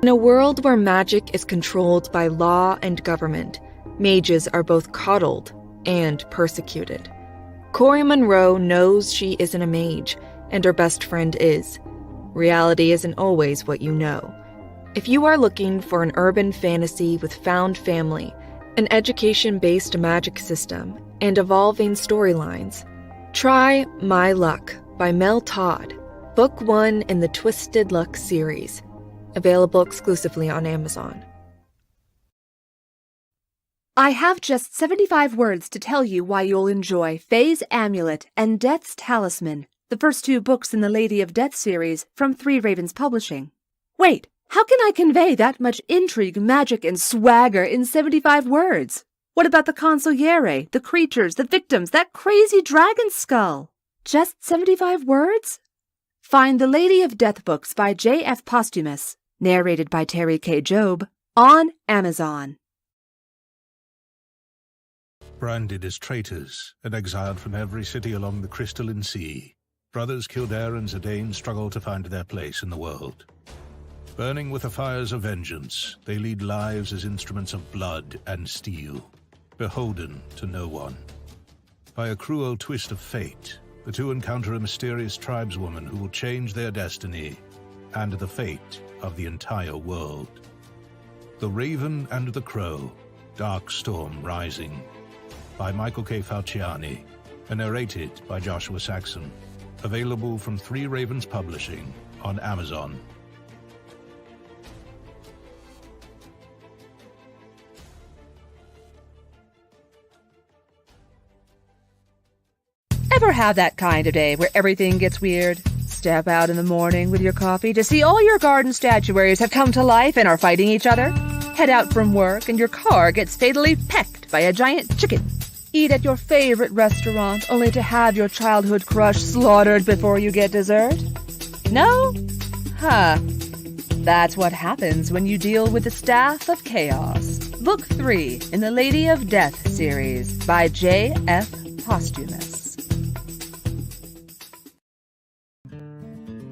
In a world where magic is controlled by law and government, mages are both coddled and persecuted. Cori Monroe knows she isn't a mage, and her best friend is. Reality isn't always what you know. If you are looking for an urban fantasy with found family, an education-based magic system, and evolving storylines, try My Luck by Mel Todd, book 1 in the Twisted Luck series, available exclusively on Amazon. I have just 75 words to tell you why you'll enjoy Faye's Amulet and Death's Talisman, the first 2 books in the Lady of Death series from Three Ravens Publishing. Wait, how can I convey that much intrigue, magic, and swagger in 75 words? What about the consigliere, the creatures, the victims, that crazy dragon skull? Just 75 words? Find the Lady of Death books by J.F. Posthumous, narrated by Terry K. Job, on Amazon. Branded as traitors and exiled from every city along the crystalline sea, brothers Kildare and Zidane struggle to find their place in the world. Burning with the fires of vengeance, they lead lives as instruments of blood and steel, beholden to no one. By a cruel twist of fate, the two encounter a mysterious tribeswoman who will change their destiny and the fate of the entire world. The Raven and the Crow, Dark Storm Rising, by Michael K. Falciani, and narrated by Joshua Saxon. Available from Three Ravens Publishing on Amazon. Ever have that kind of day where everything gets weird? Step out in the morning with your coffee to see all your garden statuaries have come to life and are fighting each other? Head out from work and your car gets fatally pecked by a giant chicken. Eat at your favorite restaurant only to have your childhood crush slaughtered before you get dessert? No? Huh. That's what happens when you deal with the Staff of Chaos. Book 3 in the Lady of Death series by J.F. Posthumous.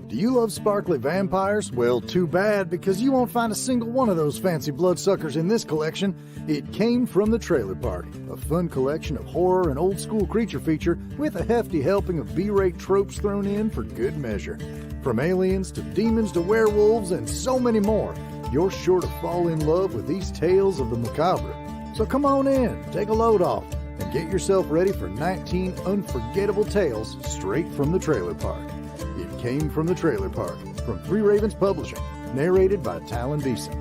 Do you love sparkly vampires? Well, too bad, because you won't find a single one of those fancy bloodsuckers in this collection. It came from the Trailer Park, a fun collection of horror and old-school creature feature with a hefty helping of B-rate tropes thrown in for good measure. From aliens to demons to werewolves and so many more, you're sure to fall in love with these tales of the macabre. So come on in, take a load off, and get yourself ready for 19 unforgettable tales straight from the Trailer Park. It Came from the Trailer Park, from Three Ravens Publishing, narrated by Talon Beeson.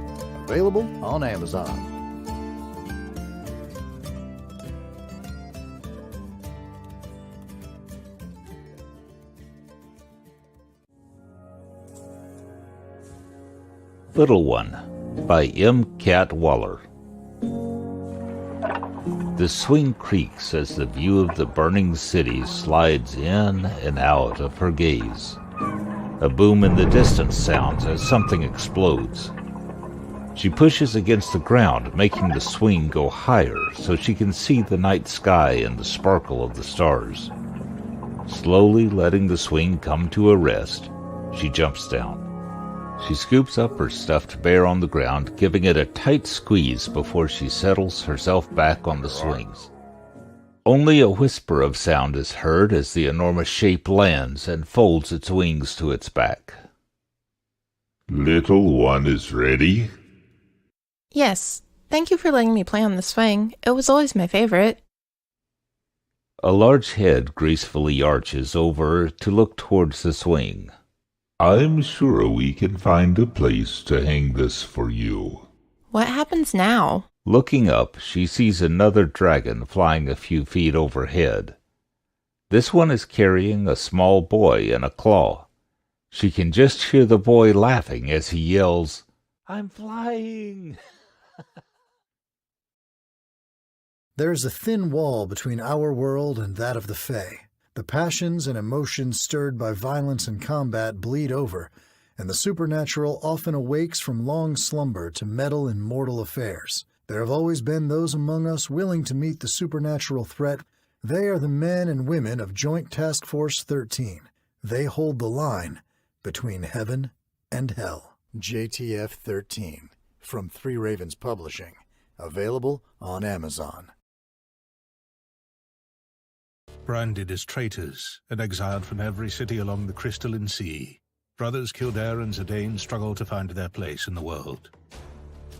Available on Amazon. Little One by M. Cat Waller. The swing creaks as the view of the burning city slides in and out of her gaze. A boom in the distance sounds as something explodes. She pushes against the ground, making the swing go higher so she can see the night sky and the sparkle of the stars. Slowly letting the swing come to a rest, she jumps down. She scoops up her stuffed bear on the ground, giving it a tight squeeze before she settles herself back on the swings. Only a whisper of sound is heard as the enormous shape lands and folds its wings to its back. Little One is ready? Yes. Thank you for letting me play on the swing. It was always my favorite. A large head gracefully arches over to look towards the swing. I'm sure we can find a place to hang this for you. What happens now? Looking up, she sees another dragon flying a few feet overhead. This one is carrying a small boy in a claw. She can just hear the boy laughing as he yells, "I'm flying!" There's a thin wall between our world and that of the Fae. The passions and emotions stirred by violence and combat bleed over, and the supernatural often awakes from long slumber to meddle in mortal affairs. There have always been those among us willing to meet the supernatural threat. They are the men and women of Joint Task Force 13. They hold the line between heaven and hell. JTF 13 from Three Ravens Publishing. Available on Amazon. Branded as traitors and exiled from every city along the crystalline sea, brothers Kildare and Zidane struggle to find their place in the world.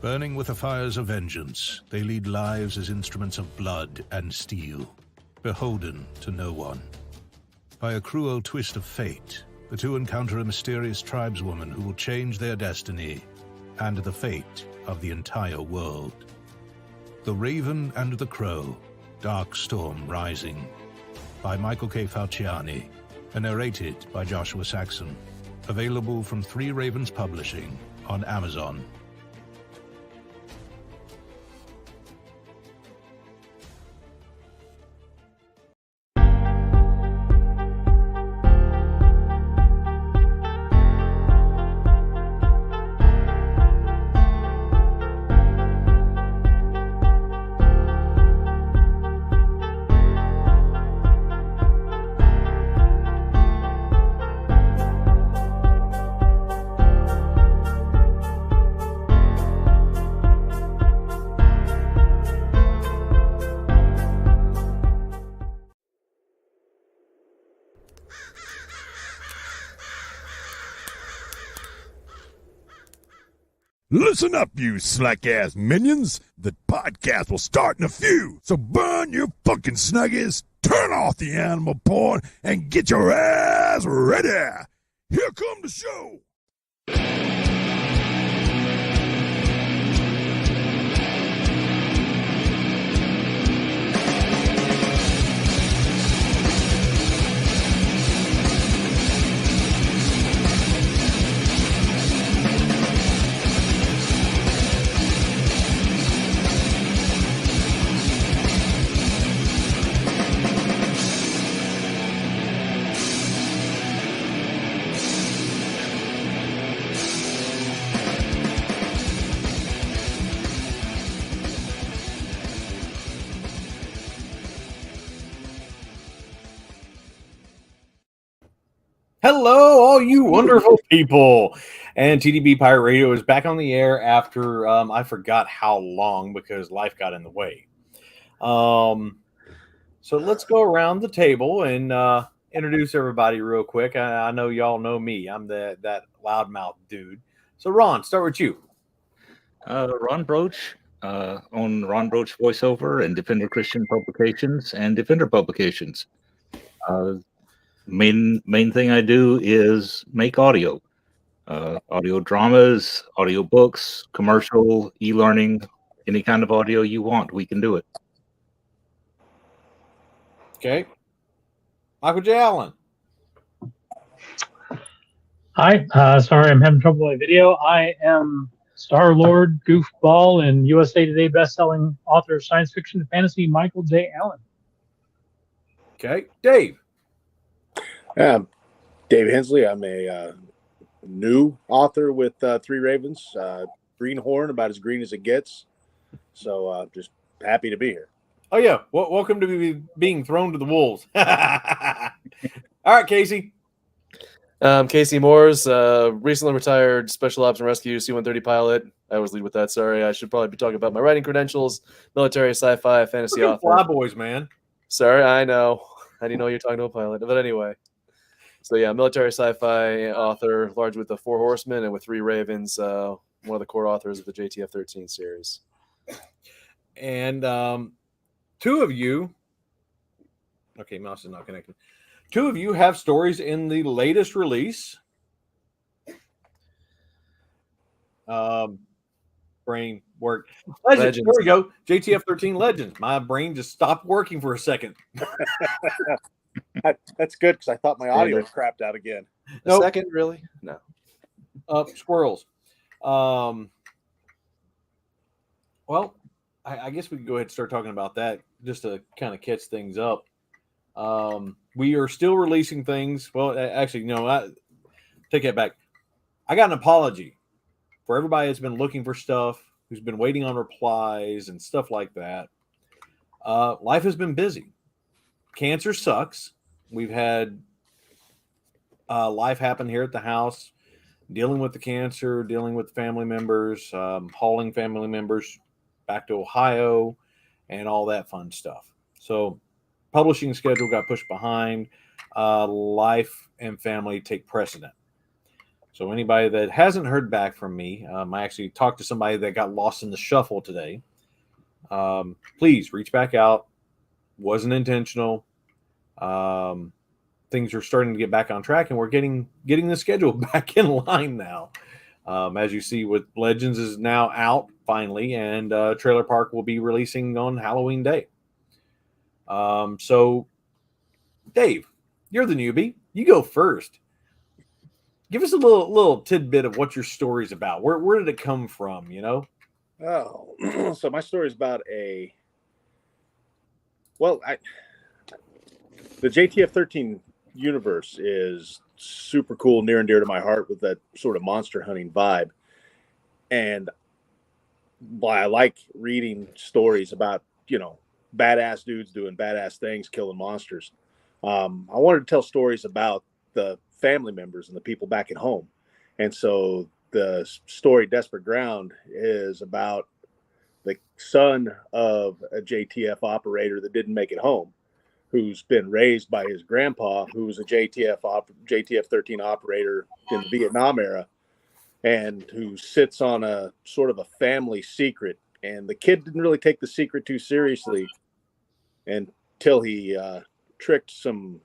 Burning with the fires of vengeance, they lead lives as instruments of blood and steel, beholden to no one. By a cruel twist of fate, the two encounter a mysterious tribeswoman who will change their destiny and the fate of the entire world. The Raven and the Crow, Dark Storm Rising, by Michael K. Falciani, and narrated by Joshua Saxon. Available from Three Ravens Publishing on Amazon. Listen up, you slack-ass minions. The podcast will start in a few. So burn your fucking snuggies, turn off the animal porn, and get your ass ready. Here come the show. Hello, all you wonderful people. And TDB Pirate Radio is back on the air after I forgot how long because life got in the way. So let's go around the table and introduce everybody real quick. I know y'all know me. I'm that loudmouth dude. So Ron, start with you. Ron Broach, on Ron Broach voiceover and Defender Christian Publications and Defender Publications. Main thing I do is make audio dramas, audio books, commercial, e-learning, any kind of audio you want, we can do it. Okay. Michael J. Allen. Hi, sorry I'm having trouble with my video. I am Star-Lord, Goofball, and USA Today best-selling author of science fiction and fantasy, Michael J. Allen. Okay. Dave. Dave Hensley. I'm a new author with Three Ravens. Greenhorn, about as green as it gets. So just happy to be here. Oh, yeah. Welcome to being thrown to the wolves. All right, Casey. Casey Moores, recently retired Special Ops and Rescue C-130 pilot. I always lead with that. Sorry, I should probably be talking about my writing credentials. Military, sci-fi, fantasy author. Fly boys, man. Sorry, I know. I didn't know you're talking to a pilot. But anyway. So yeah, military sci-fi author, large with the Four Horsemen and with Three Ravens, one of the core authors of the JTF 13 series. And two of you, okay, mouse is not connected. Two of you have stories in the latest release. Brain work. Legends. There we go. JTF 13 Legends. My brain just stopped working for a second. That's good because I thought my audio was crapped out again. Nope. A second, really? No. Squirrels. Well, I guess we can go ahead and start talking about that just to kind of catch things up. We are still releasing things. Well, actually, no, I take that back. I got an apology for everybody that's been looking for stuff, who's been waiting on replies and stuff like that. Life has been busy. Cancer sucks. We've had life happen here at the house. dealing with the cancer, dealing with family members, hauling family members back to Ohio, and all that fun stuff. So, publishing schedule got pushed behind. Life and family take precedent. So, anybody that hasn't heard back from me, I actually talked to somebody that got lost in the shuffle today. Please reach back out. Wasn't intentional. Things are starting to get back on track, and we're getting the schedule back in line now. As you see, with Legends is now out finally, and Trailer Park will be releasing on Halloween Day. So, Dave, you're the newbie. You go first. Give us a little tidbit of what your story's about. Where did it come from? You know? Oh, so my story is about the JTF 13 universe is super cool, near and dear to my heart, with that sort of monster hunting vibe. And I like reading stories about, badass dudes doing badass things, killing monsters. I wanted to tell stories about the family members and the people back at home. And so the story Desperate Ground is about the son of a JTF operator that didn't make it home, who's been raised by his grandpa, who was a JTF 13 operator in the Vietnam era, and who sits on a sort of a family secret. And the kid didn't really take the secret too seriously until he tricked some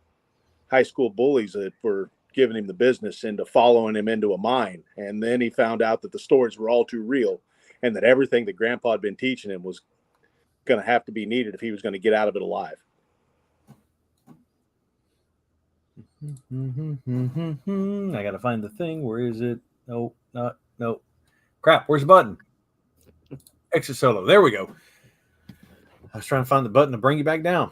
high school bullies that were giving him the business into following him into a mine. And then he found out that the stories were all too real, and that everything that grandpa had been teaching him was going to have to be needed if he was going to get out of it alive. I got to find the thing. Where is it? No. Crap, where's the button? Exit solo. There we go. I was trying to find the button to bring you back down.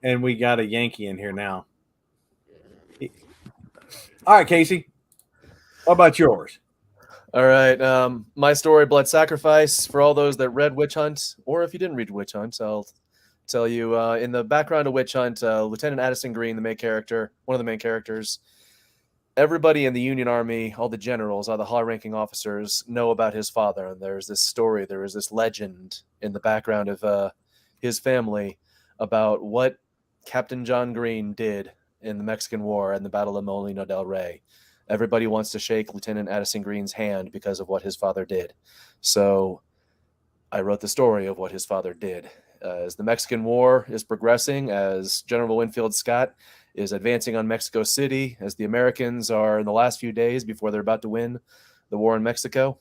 And we got a Yankee in here now. All right, Casey. What about yours? All right. My story, Blood Sacrifice, for all those that read Witch Hunt, or if you didn't read Witch Hunt, I'll tell you, in the background of Witch Hunt, Lieutenant Addison Green, the main character, one of the main characters, everybody in the Union Army, all the generals, all the high-ranking officers know about his father, and there's this story, there is this legend in the background of his family about what Captain John Green did in the Mexican War and the Battle of Molino del Rey. Everybody wants to shake Lieutenant Addison Green's hand because of what his father did. So I wrote the story of what his father did. As the Mexican War is progressing, as General Winfield Scott is advancing on Mexico City, as the Americans are in the last few days before they're about to win the war in Mexico,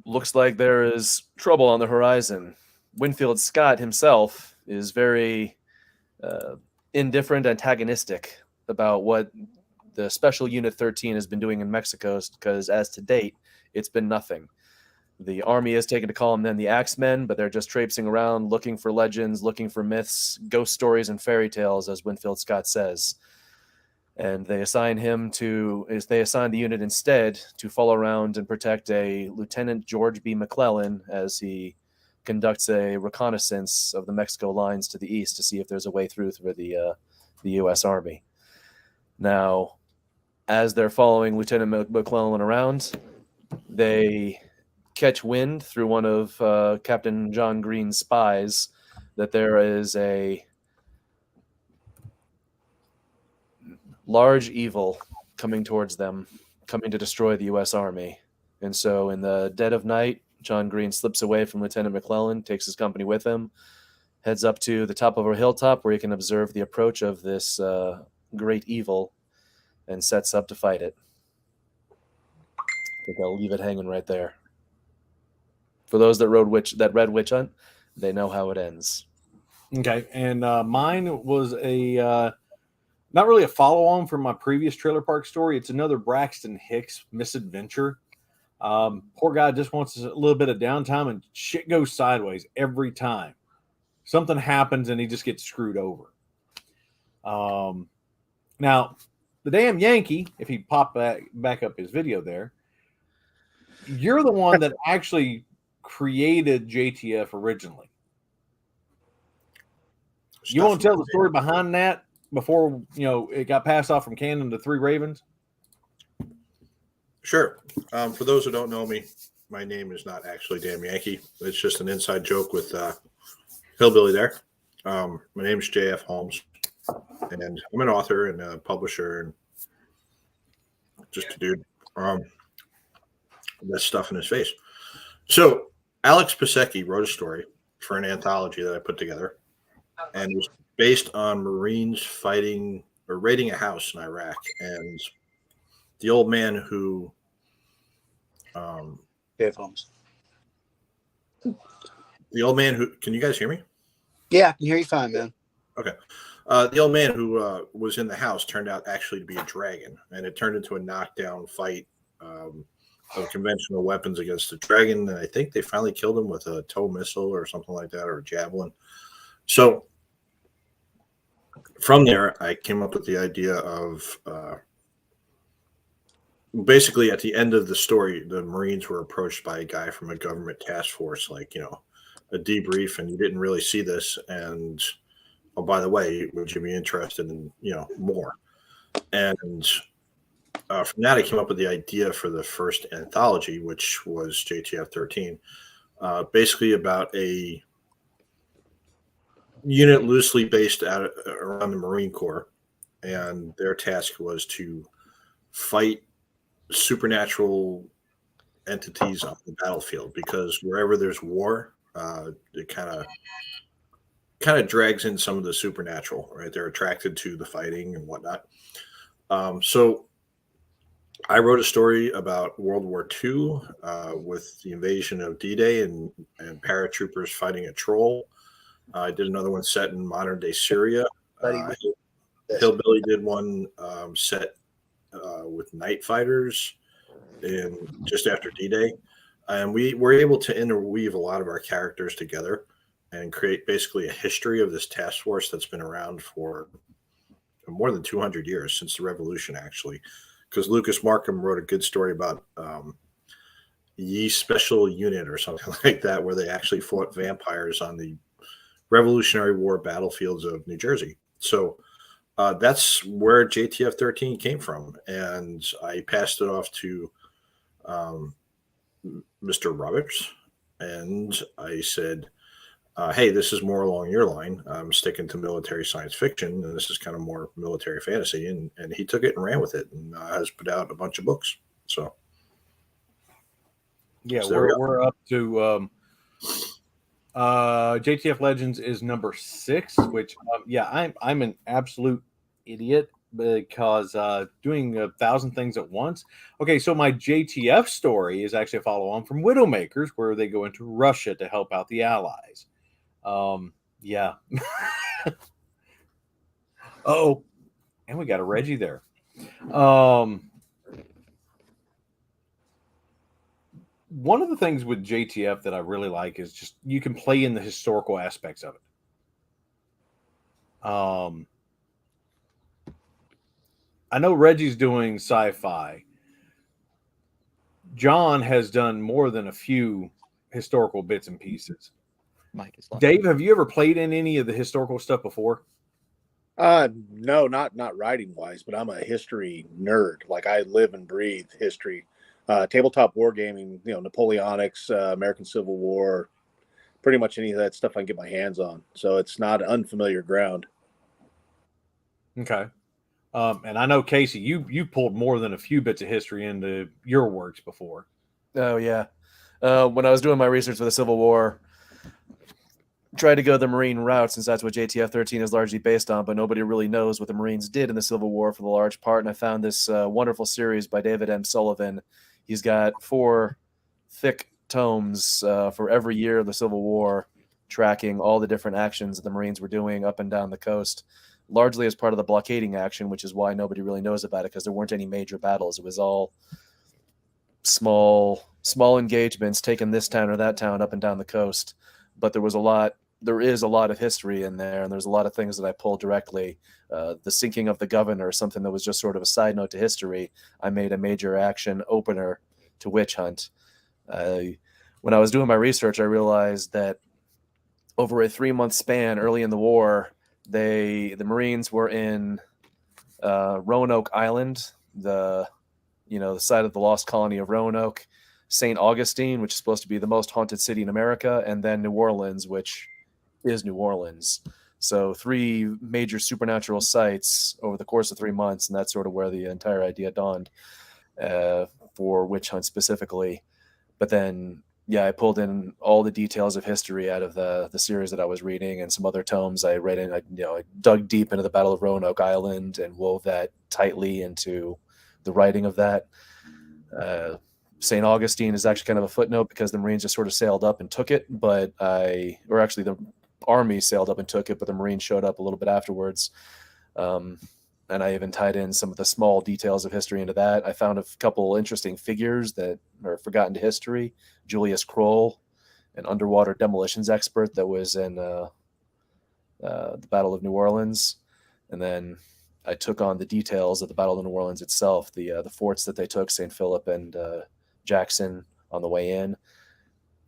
looks like there is trouble on the horizon. Winfield Scott himself is very indifferent, antagonistic about what the Special Unit 13 has been doing in Mexico, because as to date, it's been nothing. The Army has taken to call them then the Axemen, but they're just traipsing around looking for legends, looking for myths, ghost stories, and fairy tales, as Winfield Scott says. And they assign the unit instead to follow around and protect a Lieutenant George B. McClellan as he conducts a reconnaissance of the Mexico lines to the east to see if there's a way through for the U.S. Army. Now, as they're following Lieutenant McClellan around, they catch wind through one of Captain John Green's spies that there is a large evil coming towards them, coming to destroy the U.S. Army. And so in the dead of night, John Green slips away from Lieutenant McClellan, takes his company with him, heads up to the top of a hilltop where he can observe the approach of this great evil, and sets up to fight it. I think I'll leave it hanging right there. For those that read Witch Hunt, they know how it ends. Okay, and mine was not really a follow-on from my previous Trailer Park story. It's another Braxton Hicks misadventure. Poor guy just wants a little bit of downtime, and shit goes sideways every time. Something happens, and he just gets screwed over. Now, the damn Yankee, if he popped back up his video there, you're the one that actually created JTF originally. You want to tell the story behind that before it got passed off from Cannon to Three Ravens? Sure. For those who don't know me, my name is not actually Damn Yankee. It's just an inside joke with Hillbilly there. My name is J.F. Holmes, and I'm an author and a publisher and just a dude. That stuff in his face. So Alex Pasecki wrote a story for an anthology that I put together, and it was based on Marines fighting or raiding a house in Iraq, and the old man who Dave Holmes. the old man who can you guys hear me? Yeah, I can hear you fine, man. Okay. The old man who was in the house turned out actually to be a dragon, and it turned into a knockdown fight of conventional weapons against the dragon. And I think they finally killed him with a tow missile or something like that, or a javelin. So from there, I came up with the idea of basically at the end of the story, the Marines were approached by a guy from a government task force, like, a debrief, and you didn't really see this. And, oh, by the way, would you be interested in, more? And from that, I came up with the idea for the first anthology, which was JTF 13, basically about a unit loosely based around the Marine Corps. And their task was to fight supernatural entities on the battlefield, because wherever there's war, it kind of drags in some of the supernatural, right? They're attracted to the fighting and whatnot. So I wrote a story about World War II with the invasion of D-Day and paratroopers fighting a troll. I did another one set in modern day Syria. Hillbilly did one set with night fighters in just after D-Day. And we were able to interweave a lot of our characters together and create basically a history of this task force that's been around for more than 200 years, since the revolution, actually. Because Lucas Markham wrote a good story about Ye Special Unit or something like that, where they actually fought vampires on the Revolutionary War battlefields of New Jersey. So that's where JTF 13 came from. And I passed it off to Mr. Roberts, and I said, hey, this is more along your line. I'm sticking to military science fiction, and this is kind of more military fantasy. And he took it and ran with it, and has put out a bunch of books. So, yeah, we're up to JTF Legends is number 6, which I'm an absolute idiot because doing 1,000 things at once. Okay, so my JTF story is actually a follow-on from Widowmakers, where they go into Russia to help out the Allies. Yeah. Oh, and we got a Reggie there. One of the things with JTF that I really like is just you can play in the historical aspects of it. I know Reggie's doing sci-fi. John has done more than a few historical bits and pieces. Mike is Dave, have you ever played in any of the historical stuff before? No, not writing wise, but I'm a history nerd. Like, I live and breathe history. Tabletop wargaming, Napoleonics, American Civil War, pretty much any of that stuff I can get my hands on. So it's not unfamiliar ground. Okay. And I know, Casey, you pulled more than a few bits of history into your works before. Oh, yeah. When I was doing my research for the Civil War, tried to go the Marine route, since that's what JTF 13 is largely based on, but nobody really knows what the Marines did in the Civil War for the large part. And I found this wonderful series by David M. Sullivan. He's got 4 thick tomes for every year of the Civil War, tracking all the different actions that the Marines were doing up and down the coast, largely as part of the blockading action, which is why nobody really knows about it, because there weren't any major battles. It was all small engagements taking this town or that town up and down the coast. But there is a lot of history in there, and there's a lot of things that I pulled directly. The sinking of the Governor, something that was just sort of a side note to history. I made a major action opener to Witch Hunt. When I was doing my research, I realized that over a 3-month span early in the war, the Marines were in Roanoke Island, the the site of the lost colony of Roanoke, St. Augustine, which is supposed to be the most haunted city in America, and then New Orleans, which is New Orleans. So 3 major supernatural sites over the course of 3 months, and that's sort of where the entire idea dawned for Witch Hunt specifically. But then, I pulled in all the details of history out of the series that I was reading and some other tomes I read in. I dug deep into the Battle of Roanoke Island and wove that tightly into the writing of that. St. Augustine is actually kind of a footnote because the Marines just sort of sailed up and took it, or actually the Army sailed up and took it, but the Marines showed up a little bit afterwards. And I even tied in some of the small details of history into that. I found a couple interesting figures that are forgotten to history. Julius Kroll, an underwater demolitions expert that was in the Battle of New Orleans. And then I took on the details of the Battle of New Orleans itself, the forts that they took, St. Philip and Jackson on the way in.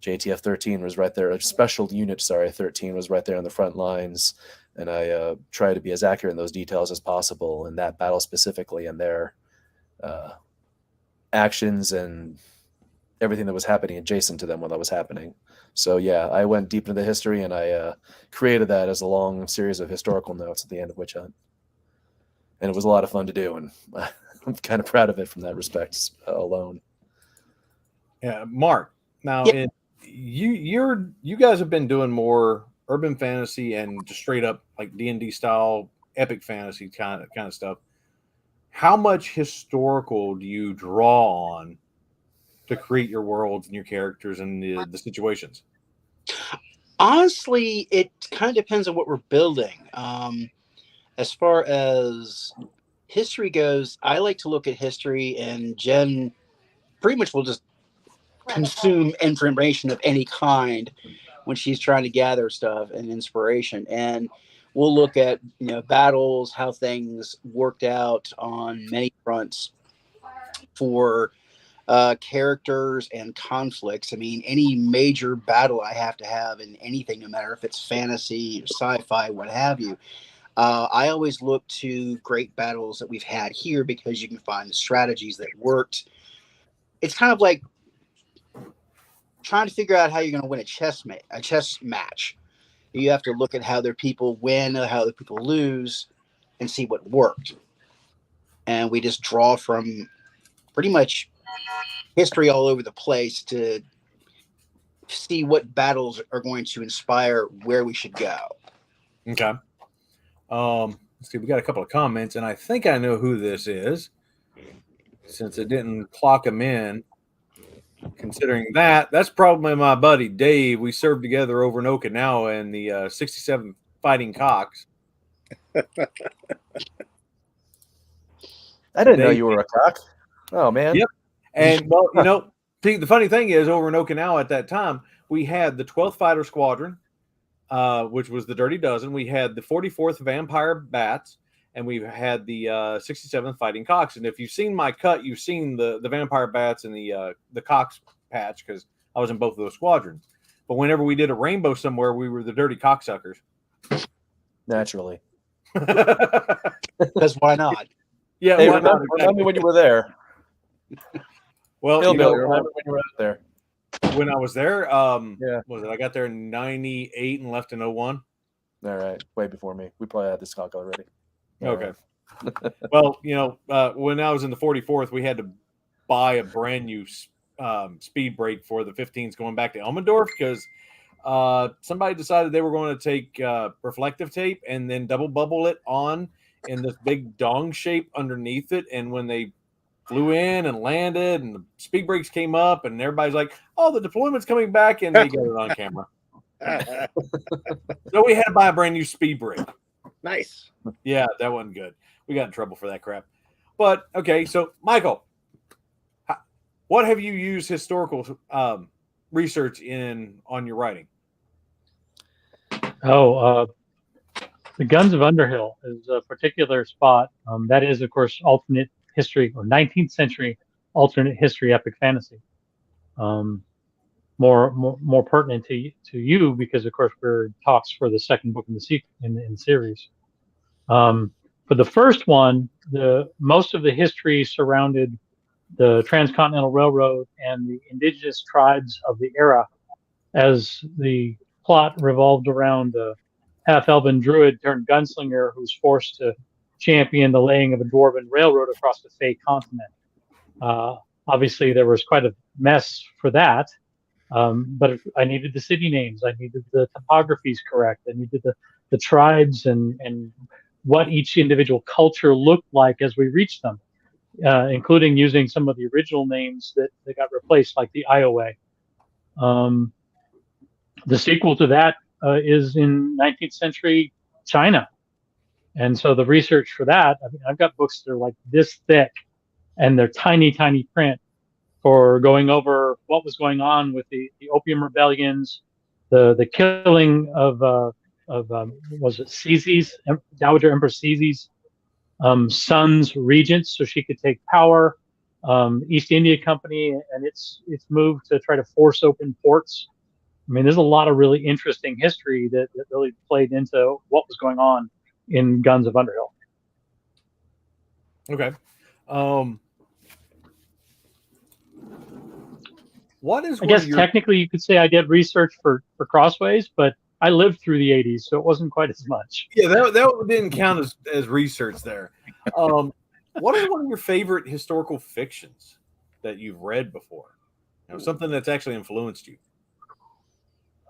JTF 13 was right there. Special Unit 13 was right there on the front lines. And I try to be as accurate in those details as possible in that battle specifically, and their actions and everything that was happening adjacent to them while that was happening. So I went deep into the history, and I created that as a long series of historical notes at the end of Witch Hunt. And it was a lot of fun to do, and I'm kind of proud of it from that respect alone. Yeah, Mark. Now, you guys have been doing more urban fantasy and just straight up like D&D style epic fantasy kind of stuff. How much historical do you draw on to create your worlds and your characters and the situations? Honestly, it kind of depends on what we're building. As far as history goes, I like to look at history, and Jen pretty much will just consume information of any kind when she's trying to gather stuff and inspiration. And we'll look at battles, how things worked out on many fronts for characters and conflicts. I mean, any major battle I have to have in anything, no matter if it's fantasy, sci-fi, what have you. I always look to great battles that we've had here because you can find the strategies that worked. It's kind of like trying to figure out how you're going to win a chess match. You have to look at how other people win, how other people lose, and see what worked. And we just draw from pretty much history all over the place to see what battles are going to inspire where we should go. Okay. Let's see. We got a couple of comments, and I think I know who this is, since it didn't clock him in. Considering that's probably my buddy Dave. We served together over in Okinawa in the 67th Fighting Cocks. I didn't know you were a cock. Oh man. Yep. And well, the funny thing is, over in Okinawa at that time, we had the 12th Fighter Squadron, which was the Dirty Dozen. We had the 44th Vampire Bats, and we've had the 67th Fighting Cocks. And if you've seen my cut, you've seen the Vampire Bats and the Cocks patch, because I was in both of those squadrons. But whenever we did a rainbow somewhere, we were the Dirty Cocksuckers. Naturally. Because why not? Yeah. Hey, remember me when you were there. Well, remember when you were out there. When I was there, I got there in 98 and left in 01. All right. Way before me. We probably had this cock already. Okay. Well, when I was in the 44th, we had to buy a brand new speed brake for the 15s going back to Elmendorf because somebody decided they were going to take reflective tape and then double bubble it on in this big dong shape underneath it. And when they flew in and landed and the speed brakes came up and everybody's like, oh, the deployment's coming back, and they got it on camera. So we had to buy a brand new speed brake. Nice. Yeah, that wasn't good. We got in trouble for that crap. But okay, so Michael, what have you used historical research on your writing? The Guns of Underhill is a particular spot. That is, of course, alternate history or 19th century alternate history epic fantasy. More pertinent to you because, of course, we're talks for the second book in the series. For the first one, most of the history surrounded the Transcontinental Railroad and the indigenous tribes of the era, as the plot revolved around a half-elven druid turned gunslinger who's forced to champion the laying of a dwarven railroad across the Fey continent. Obviously, there was quite a mess for that, but I needed the city names. I needed the topographies correct. I needed the tribes and what each individual culture looked like as we reached them, including using some of the original names that got replaced, like the Iowa. The sequel to that is in 19th century China. And so the research for that, I mean, I've got books that are like this thick and they're tiny, tiny print for going over what was going on with the opium rebellions, the killing of was it Cece's, Dowager Empress Cece's son's regents so she could take power, East India Company and its move to try to force open ports. I mean, there's a lot of really interesting history that really played into what was going on in Guns of Underhill. Okay. What is? I guess technically you could say I did research for Crossways, but I lived through the 80s, so it wasn't quite as much. Yeah, that didn't count as research there. What is one of your favorite historical fictions that you've read before? Something that's actually influenced you.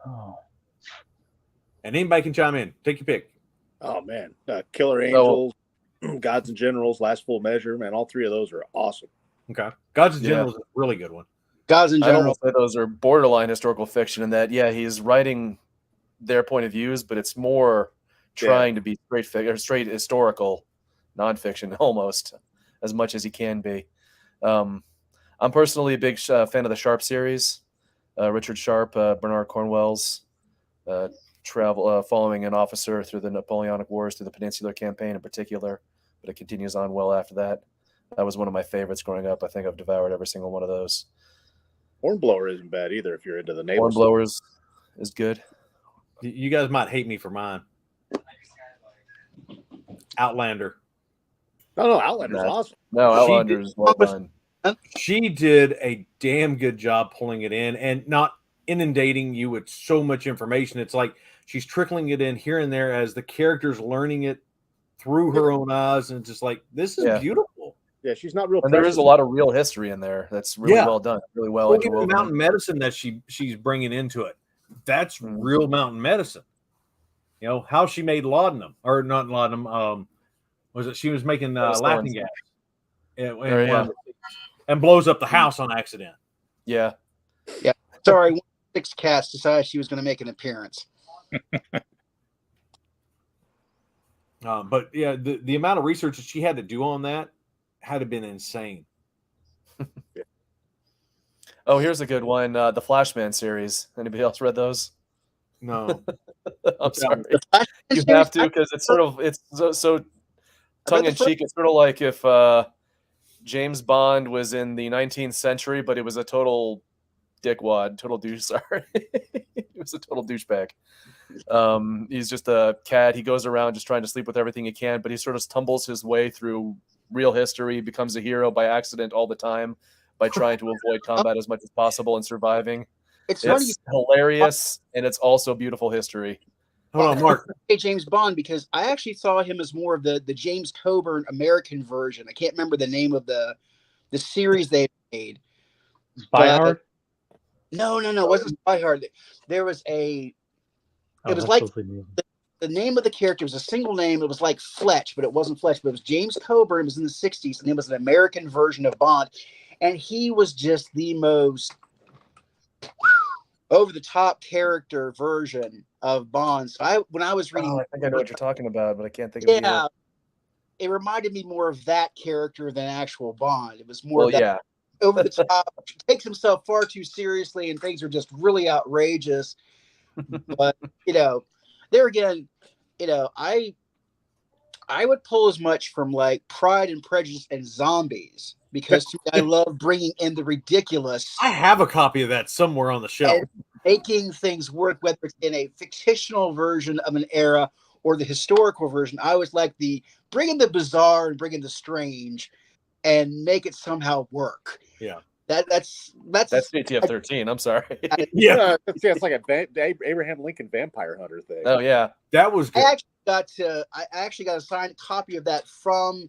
Oh. And anybody can chime in. Take your pick. Oh man, Killer Angels, Gods and Generals, Last Full Measure, man, all three of those are awesome. Okay, Gods and Generals is a really good one. Gods and Generals, I don't know if those are borderline historical fiction in that, he's writing their point of views, but it's more trying to be straight historical nonfiction almost as much as he can be. I'm personally a big fan of the Sharp series. Richard Sharp, Bernard Cornwell's following an officer through the Napoleonic Wars, through the Peninsular Campaign in particular, but it continues on well after that. That was one of my favorites growing up. I think I've devoured every single one of those. Hornblower isn't bad either if you're into the naval. Hornblowers is good. You guys might hate me for mine. Outlander. No, Outlander's awesome. No, Outlander's well done. She did a damn good job pulling it in and not inundating you with so much information. It's like she's trickling it in here and there as the character's learning it through her own eyes, and just like, this is beautiful. Yeah, she's not real. And there is a lot of real history in there that's really well done, really well interwoven. The mountain medicine that she's bringing into it, that's real mountain medicine. How she made laudanum, or not laudanum. Was it she was making laughing gas? And blows up the house on accident. Yeah. Sorry, Six Cats decided she was going to make an appearance. But yeah, the amount of research that she had to do on that had to been insane. Oh, here's a good one. The Flashman series. Anybody else read those? No. I'm sorry. You have to, because it's so tongue in cheek. It's sort of like if James Bond was in the 19th century, but it was a total dickwad, total douche. Sorry, he was a total douchebag. He's just a cat. He goes around just trying to sleep with everything he can, but he sort of stumbles his way through real history, becomes a hero by accident all the time by trying to avoid combat as much as possible and surviving. It's hilarious, and it's also beautiful history. Hold on, Mark. James Bond, because I actually saw him as more of the James Coburn American version. I can't remember the name of the series they made. Spy Hard? No, it wasn't Spy Hard. There was it was like the name of the character was a single name. It was like Fletch, but it wasn't Fletch. But it was James Coburn. It was in the 60s, and it was an American version of Bond. And he was just the most over-the-top character version of Bond. So when I was reading... I think I know what you're talking about, but I can't think of it. Yeah. It reminded me more of that character than actual Bond. It was more of that over the top, takes himself far too seriously, and things are just really outrageous. But, there again, I would pull as much from like Pride and Prejudice and Zombies, because to me, I love bringing in the ridiculous. I have a copy of that somewhere on the shelf. Making things work, whether it's in a fictional version of an era or the historical version. I always like bringing the bizarre and bringing the strange, and make it somehow work. Yeah. That's JTF 13. I'm sorry. Yeah, it's like a Abraham Lincoln vampire hunter thing. Oh yeah, that was good. I actually got a signed copy of that from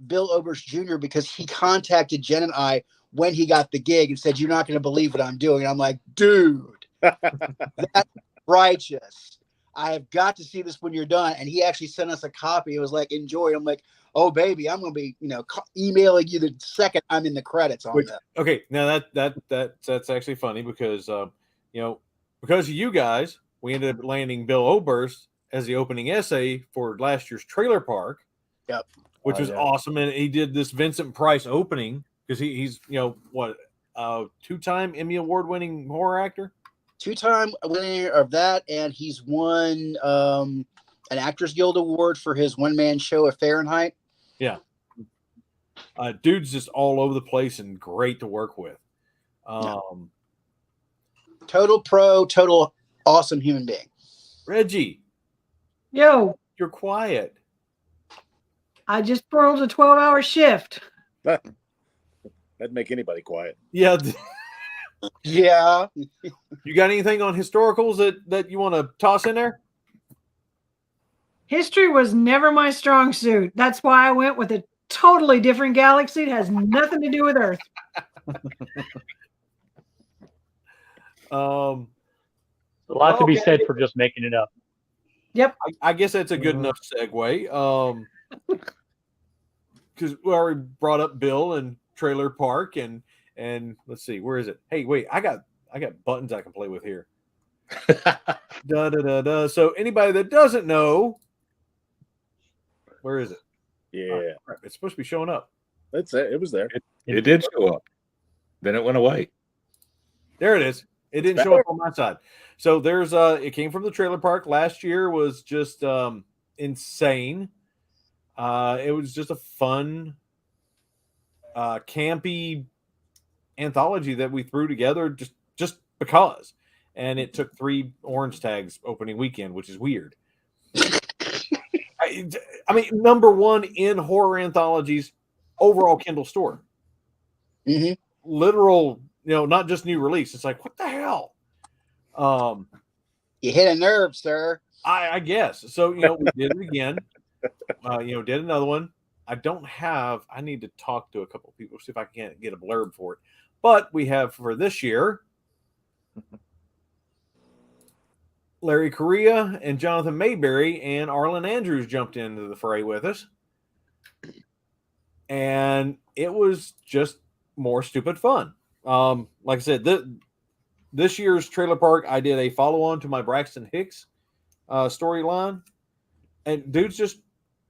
Bill Oberst Jr. because he contacted Jen and I when he got the gig and said, "You're not going to believe what I'm doing." And I'm like, "Dude, that's righteous. I have got to see this when you're done." And he actually sent us a copy. It was like, "Enjoy." I'm like, "Oh baby, I'm going to be emailing you the second I'm in the credits on that." Okay, now that's actually funny because because of you guys, we ended up landing Bill Oberst as the opening essay for last year's Trailer Park. Yep. Which was awesome. And he did this Vincent Price opening because he's, two-time Emmy Award-winning horror actor? Two-time winner of that, and he's won an Actors Guild Award for his one-man show of Fahrenheit. Yeah. Dude's just all over the place and great to work with. Total pro, total awesome human being. Reggie. Yo. You're quiet. I just pulled a 12-hour shift. That'd make anybody quiet. Yeah. Yeah. You got anything on historicals that you want to toss in there? History was never my strong suit. That's why I went with a totally different galaxy. It has nothing to do with Earth. A lot to be said for just making it up. Yep. I guess that's a good enough segue. Because we already brought up Bill and Trailer Park and let's see, where is it? Hey, wait, I got buttons I can play with here. So anybody that doesn't know, where is it? Yeah, it's supposed to be showing up. That's it. It was there. It did show up. Then it went away. There it is. It didn't show up on my side. So there's it came from the Trailer Park. Last year was just insane. It was just a fun, campy anthology that we threw together just because. And it took 3 orange tags opening weekend, which is weird. I mean, number 1 in horror anthologies, overall Kindle store. Mm-hmm. Literal, not just new release. It's like, what the hell? You hit a nerve, sir. I guess. So, we did it again. Did another one. I need to talk to a couple of people, see if I can't get a blurb for it. But we have for this year, Larry Correa and Jonathan Mayberry and Arlen Andrews jumped into the fray with us. And it was just more stupid fun. Like I said, this year's Trailer Park, I did a follow-on to my Braxton Hicks storyline. And dude's just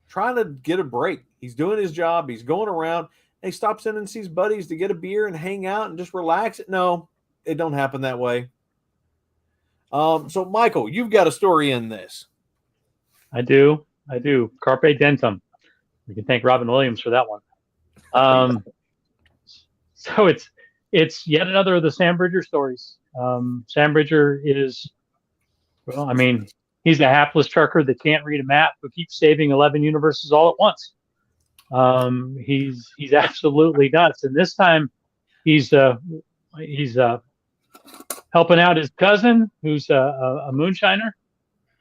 trying to get a break. He's doing his job. He's going around. And he stops in and sees buddies to get a beer and hang out and just relax. No, it don't happen that way. So, Michael, you've got a story in this. I do. Carpe Dentum. We can thank Robin Williams for that one. So it's yet another of the Sam Bridger stories. Sam Bridger is, well, I mean, he's a hapless trucker that can't read a map but keeps saving 11 universes all at once. He's absolutely nuts, and this time he's helping out his cousin, who's a moonshiner,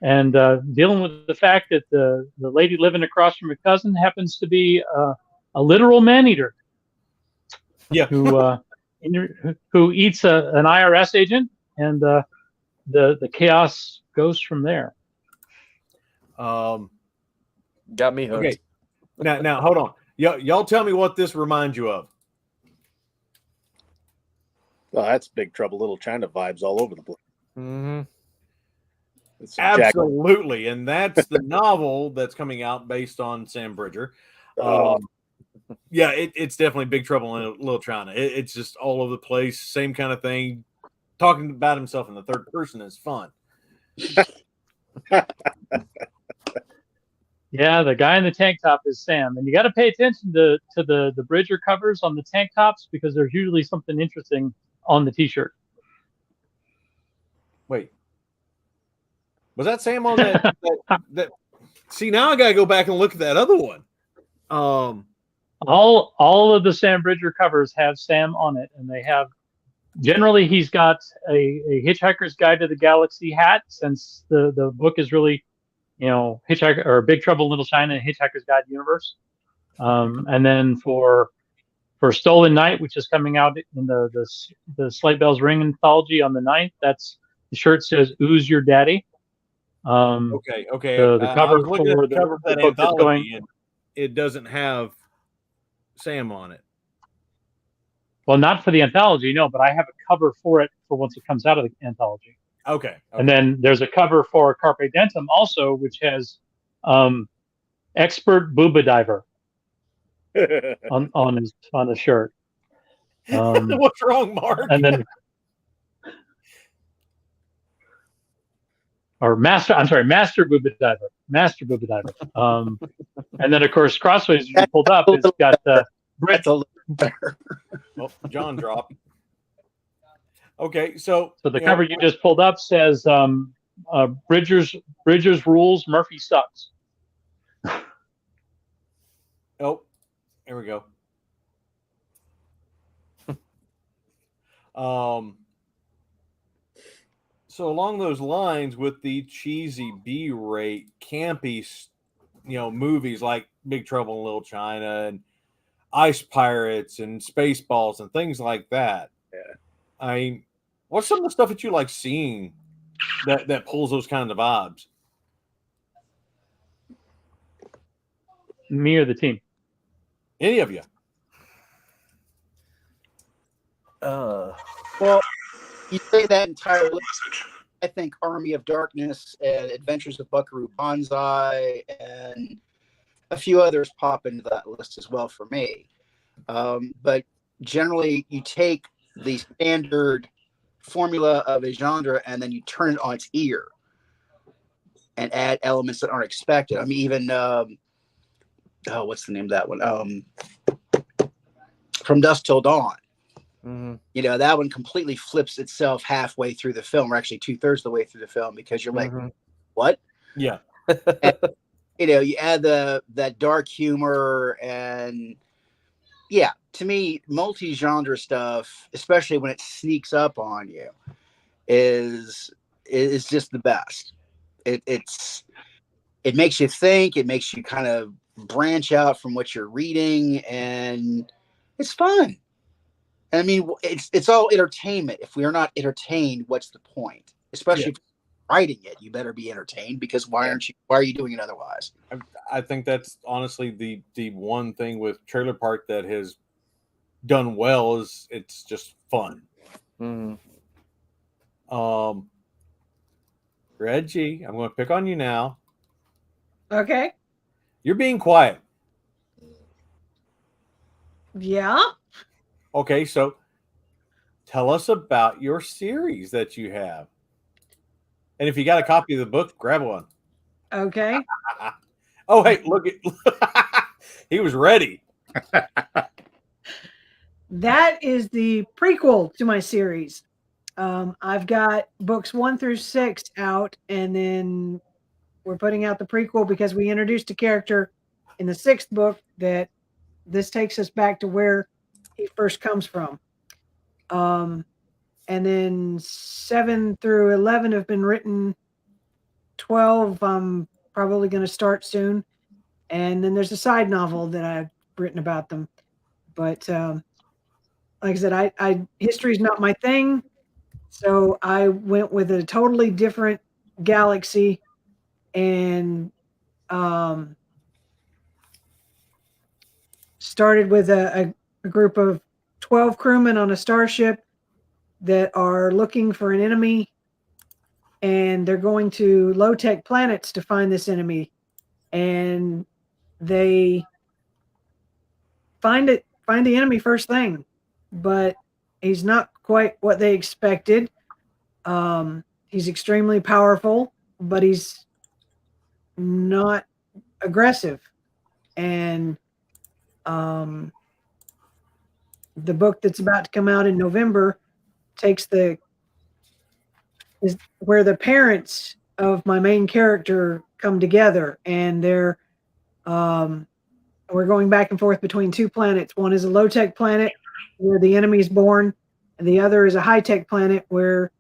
and dealing with the fact that the lady living across from his cousin happens to be a literal man-eater. Yeah. Who eats an IRS agent, and the chaos goes from there. Got me hooked. Okay. Now hold on. Y'all tell me what this reminds you of. Well, that's Big Trouble Little China vibes all over the place. Mm-hmm. Absolutely, and that's the novel that's coming out based on Sam Bridger. Yeah, it's definitely Big Trouble in Little China. It's just all over the place, same kind of thing. Talking about himself in the third person is fun. Yeah, the guy in the tank top is Sam, and you got to pay attention to the Bridger covers on the tank tops because there's usually something interesting on the T-shirt. Wait, was that Sam on that? See, now I got to go back and look at that other one. All of the Sam Bridger covers have Sam on it, and they have generally he's got a Hitchhiker's Guide to the Galaxy hat, since the book is really, Hitchhiker or Big Trouble in Little China and Hitchhiker's Guide Universe. And then for Stolen Night, which is coming out in the Sleigh Bells Ring anthology on the 9th, that's the shirt says "Ooze Your Daddy." Okay. The I cover was looking at for the cover of that book that's anthology, going. and it doesn't have Sam on it. Well, not for the anthology, no, but I have a cover for it for once it comes out of the anthology. Okay. And then there's a cover for Carpe Dentum also, which has Expert Booba Diver on his shirt. What's wrong, Mark? And then, Master Booba Diver. And then of course Crossways you pulled up, it's got That's a little better. Well, John dropped. Okay, so the cover you just pulled up says Bridger's rules, Murphy sucks. Oh, here we go. So along those lines, with the cheesy B-rate, campy, movies like Big Trouble in Little China and Ice Pirates and Spaceballs and things like that. Yeah. I mean, what's some of the stuff that you like seeing that pulls those kind of vibes? Me or the team? Any of you? Well, you say that entire list. I think Army of Darkness and Adventures of Buckaroo Banzai and a few others pop into that list as well for me. But generally, you take the standard formula of a genre and then you turn it on its ear and add elements that aren't expected. I mean, even what's the name of that one? From Dusk Till Dawn. Mm-hmm. That one completely flips itself halfway through the film, or actually 2/3 of the way through the film, because you're like, what? Yeah. And, you add that dark humor, and yeah, to me, multi-genre stuff, especially when it sneaks up on you, is just the best. It makes you think, it makes you kind of branch out from what you're reading, and it's fun. I mean, it's all entertainment. If we are not entertained, what's the point? Especially if you're writing it, you better be entertained, because why are you doing it otherwise? I think that's honestly the one thing with Trailer Park that has done well is it's just fun. Reggie, I'm going to pick on you now. Okay. You're being quiet. Yeah. Okay, so tell us about your series that you have. And if you got a copy of the book, grab one. Okay. Oh, hey, look at he was ready. That is the prequel to my series. I've got books 1 through 6 out, and then we're putting out the prequel because we introduced a character in the 6th book that this takes us back to where he first comes from. And then 7 through 11 have been written. 12 I'm probably going to start soon. And then there's a side novel that I've written about them. But like I said, history is not my thing. So I went with a totally different galaxy and started with a group of 12 crewmen on a starship that are looking for an enemy, and they're going to low-tech planets to find this enemy, and they find the enemy first thing, but he's not quite what they expected. He's extremely powerful, but he's not aggressive. And the book that's about to come out in November takes is where the parents of my main character come together, and they're We're going back and forth between two planets. One is a low-tech planet where the enemy is born, and the other is a high-tech planet where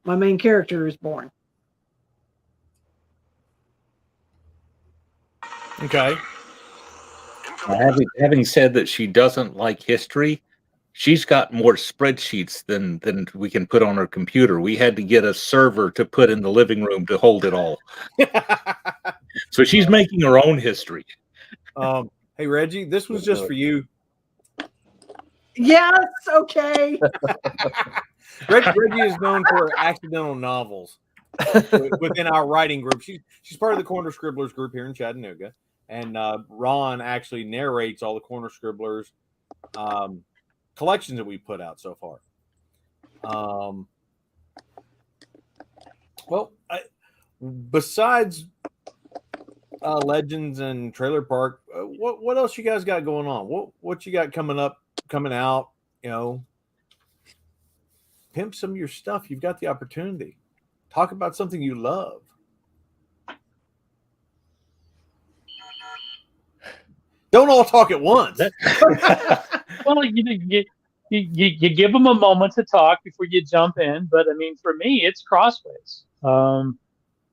my main character is born. Okay. Having said that she doesn't like history, she's got more spreadsheets than we can put on her computer. We had to get a server to put in the living room to hold it all. So she's making her own history. Hey, Reggie, this was just for you. Yes, okay. Reggie is known for accidental novels within our writing group. She's part of the Corner Scribblers group here in Chattanooga. And Ron actually narrates all the Corner Scribblers collections that we put out so far. Besides Legends and Trailer Park, what else you guys got going on? What you got coming out? You know, pimp some of your stuff. You've got the opportunity. Talk about something you love. Don't all talk at once. Well, you give them a moment to talk before you jump in. But I mean, for me, it's Crossways.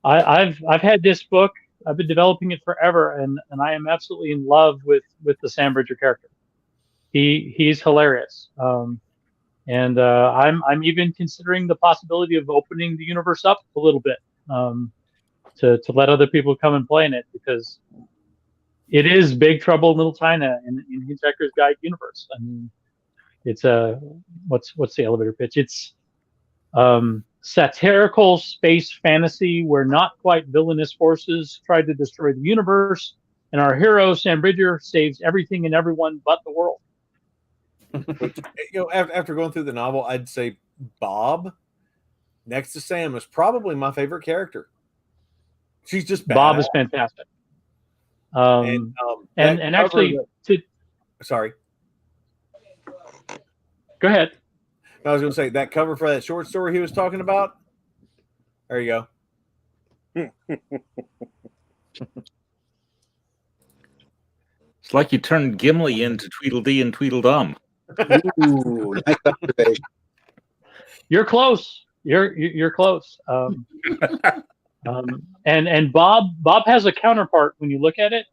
I've had this book. I've been developing it forever, and I am absolutely in love with the Sam Bridger character. He's hilarious. And I'm even considering the possibility of opening the universe up a little bit to let other people come and play in it, because it is Big Trouble in Little China in Hitchhiker's Guide universe. I mean, it's what's the elevator pitch? It's satirical space fantasy where not quite villainous forces tried to destroy the universe, and our hero Sam Bridger saves everything and everyone but the world. After going through the novel, I'd say Bob, next to Sam, is probably my favorite character. She's just badass. Bob is fantastic. And actually, sorry. Go ahead. I was going to say that cover for that short story he was talking about. There you go. It's like you turned Gimli into Tweedledee and Tweedledum. Ooh, nice observation. You're close. You're close. And Bob has a counterpart when you look at it.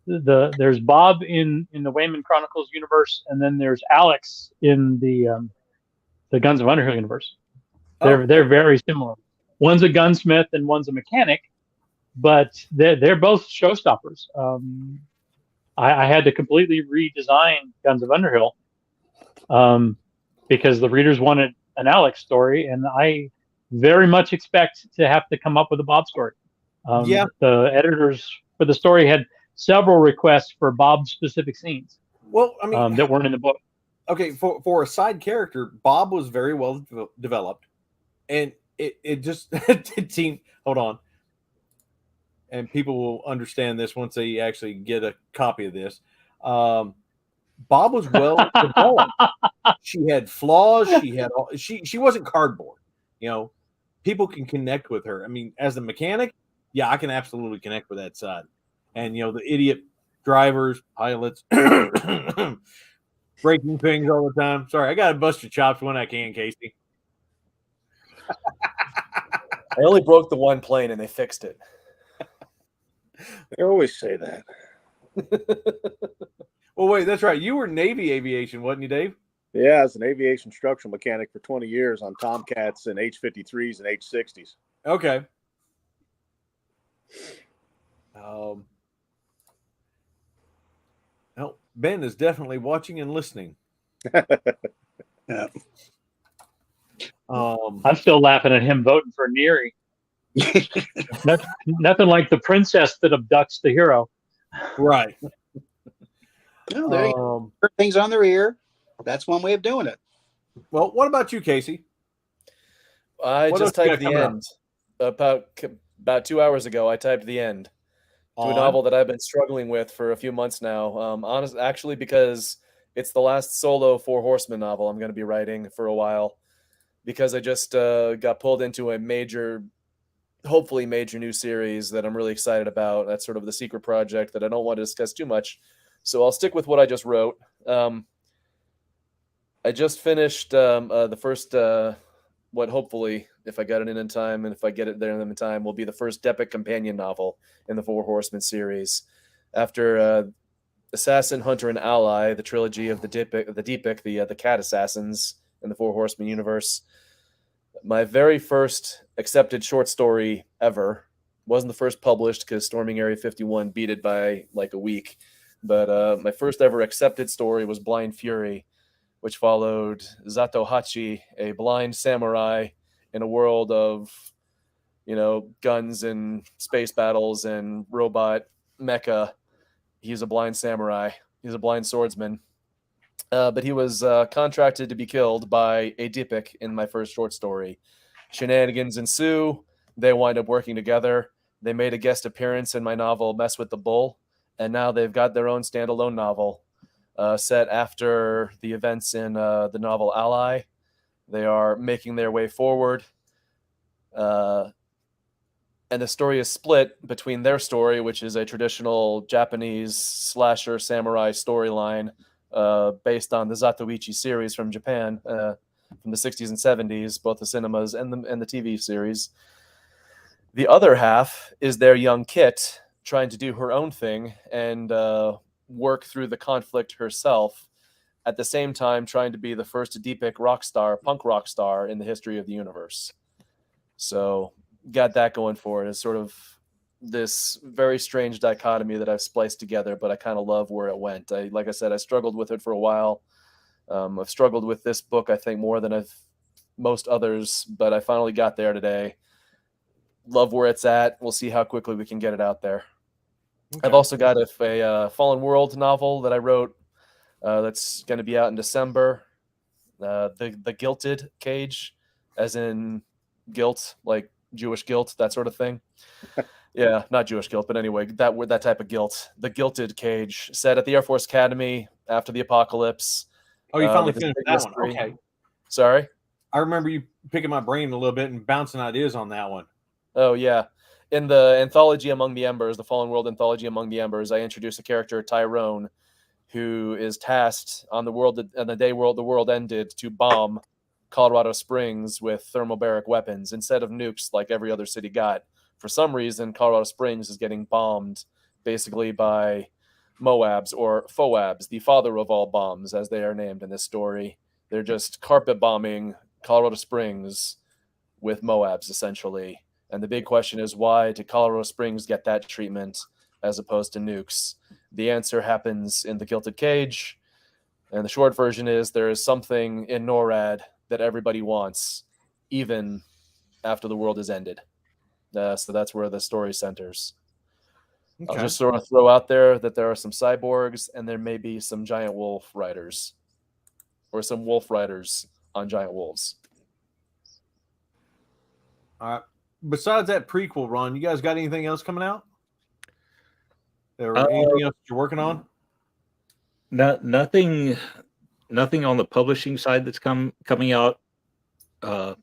There's Bob in the Wayman Chronicles universe, and then there's Alex in the Guns of Underhill universe. They're very similar. One's a gunsmith and one's a mechanic, but they're both showstoppers. I had to completely redesign Guns of Underhill because the readers wanted an Alex story, and I very much expect to have to come up with a Bob story. The editors for the story had several requests for Bob's specific scenes. Well, I mean, that weren't in the book. Okay, for a side character, Bob was very well developed, and it just it seemed. Hold on, and people will understand this once they actually get a copy of this. Bob was well developed. She had flaws. She wasn't cardboard. You know, people can connect with her. I mean, as a mechanic, yeah, I can absolutely connect with that side. And the idiot drivers, pilots, breaking things all the time. Sorry, I gotta bust your chops when I can, Casey. I only broke the one plane and they fixed it. They always say that. Well, wait, that's right. You were Navy aviation, wasn't you, Dave? Yeah, I was an aviation structural mechanic for 20 years on Tomcats and H-53s and H-60s. Okay. Well, Ben is definitely watching and listening. Yeah. I'm still laughing at him voting for Neary. Nothing like the princess that abducts the hero. Right. No, there you go. Things on their ear. That's one way of doing it. Well, what about you, Casey? I just typed the end about 2 hours ago. I typed the end to a novel that I've been struggling with for a few months now. Actually, because it's the last solo Four Horsemen novel I'm going to be writing for a while, because I just got pulled into a major hopefully major new series that I'm really excited about. That's sort of the secret project that I don't want to discuss too much. So I'll stick with what I just wrote. I just finished the first, what hopefully, if I got it in time and if I get it there in time, will be the first epic companion novel in the Four Horsemen series. After Assassin, Hunter, and Ally, the trilogy of the Deepic, the cat assassins in the Four Horsemen universe, my very first accepted short story ever. Wasn't the first published because Storming Area 51 beat it by like a week. But my first ever accepted story was Blind Fury, which followed Zato Hachi, a blind samurai in a world of, guns and space battles and robot mecha. He's a blind samurai. He's a blind swordsman. But he was contracted to be killed by a Deepic in my first short story. Shenanigans ensue. They wind up working together. They made a guest appearance in my novel Mess with the Bull, and now they've got their own standalone novel set after the events in the novel Ally. They are making their way forward. And the story is split between their story, which is a traditional Japanese slasher samurai storyline based on the Zatoichi series from Japan from the 60s and 70s, both the cinemas and the TV series. The other half is their young Kit trying to do her own thing and work through the conflict herself, at the same time trying to be the first Deepic punk rock star in the history of the universe. So got that going for it. It's sort of this very strange dichotomy that I've spliced together, but I kind of love where it went. Like I said, I struggled with it for a while. I've struggled with this book, I think, more than most others, but I finally got there today. Love where it's at. We'll see how quickly we can get it out there. Okay. I've also got a Fallen World novel that I wrote that's going to be out in December. The Guilted Cage, as in guilt, like Jewish guilt, that sort of thing. Yeah, not Jewish guilt, but anyway, that type of guilt. The Gilted Cage, set at the Air Force Academy after the apocalypse. Oh, you finally finished that one. Okay. Sorry? I remember you picking my brain a little bit and bouncing ideas on that one. Oh, yeah. In the anthology Among the Embers, the Fallen World anthology Among the Embers, I introduced a character, Tyrone, who is tasked on the day the world ended to bomb Colorado Springs with thermobaric weapons instead of nukes like every other city got. For some reason, Colorado Springs is getting bombed basically by Moabs or Foabs, the father of all bombs, as they are named in this story. They're just carpet bombing Colorado Springs with Moabs, essentially. And the big question is, why did Colorado Springs get that treatment as opposed to nukes? The answer happens in the Gilded Cage. And the short version is there is something in NORAD that everybody wants, even after the world has ended. So that's where the story centers. Okay. I'll just sort of throw out there that there are some cyborgs and there may be some giant wolf riders or some wolf riders on giant wolves. All right. Besides that prequel run, you guys got anything else coming out? Or anything else you're working on? Nothing on the publishing side that's coming out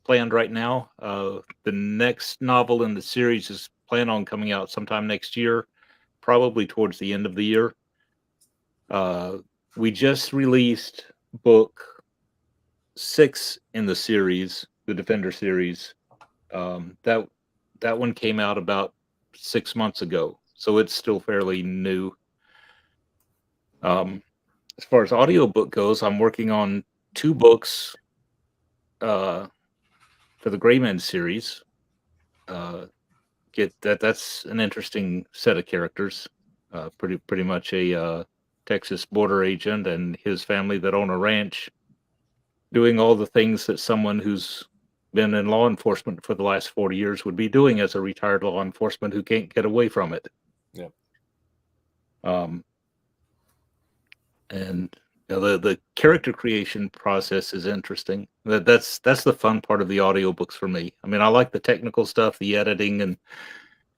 planned right now. The next novel in the series is planned on coming out sometime next year, probably towards the end of the year. We just released book 6 in the series, the Defender series. That one came out about 6 months ago, so it's still fairly new. As far as audiobook goes, I'm working on 2 books for the Greymen series. That's an interesting set of characters. Pretty much a Texas border agent and his family that own a ranch, doing all the things that someone who's been in law enforcement for the last 40 years would be doing as a retired law enforcement who can't get away from it. Yeah. And the character creation process is interesting. That's the fun part of the audiobooks for me. I mean, I like the technical stuff, the editing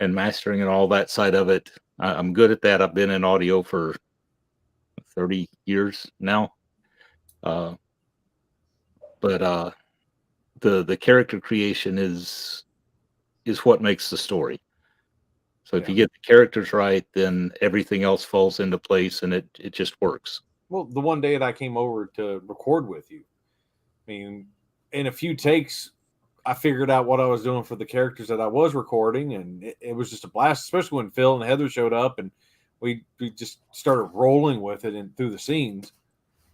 and mastering and all that side of it. I'm good at that. I've been in audio for 30 years now. But the character creation is is what makes the story. So if you get the characters right, then everything else falls into place, and it just works. Well, the one day that I came over to record with you, I mean, in a few takes, I figured out what I was doing for the characters that I was recording, and it was just a blast, especially when Phil and Heather showed up, and we just started rolling with it and through the scenes.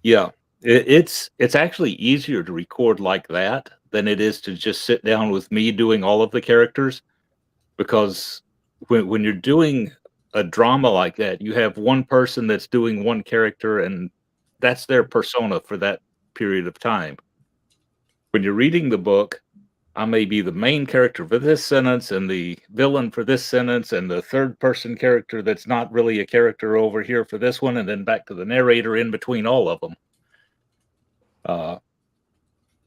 Yeah, it's actually easier to record like that than it is to just sit down with me doing all of the characters, because when you're doing a drama like that, you have one person that's doing one character, and that's their persona for that period of time. When you're reading the book, I may be the main character for this sentence and the villain for this sentence and the third person character that's not really a character over here for this one, and then back to the narrator in between all of them.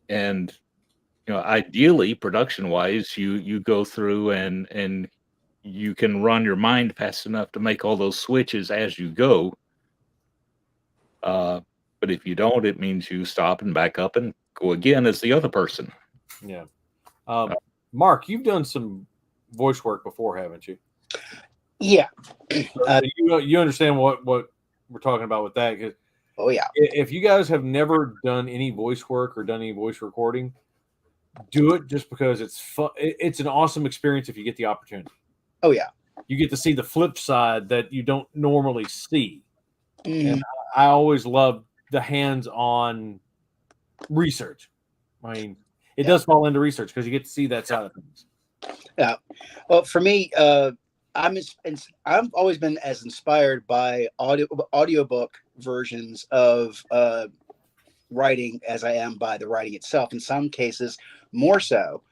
And ideally, production wise, you go through and you can run your mind fast enough to make all those switches as you go. But if you don't, it means you stop and back up and go again as the other person. Yeah. Mark, you've done some voice work before, haven't you? Yeah. You understand what we're talking about with that? 'Cause oh yeah. If you guys have never done any voice work or done any voice recording, do it just because it's fun. It's an awesome experience if you get the opportunity. Oh yeah. You get to see the flip side that you don't normally see. Mhm. And I always love the hands-on research. I mean, it does fall into research because you get to see that side of things. Yeah. Well, for me, I've always been as inspired by audiobook versions of writing as I am by the writing itself. In some cases, more so,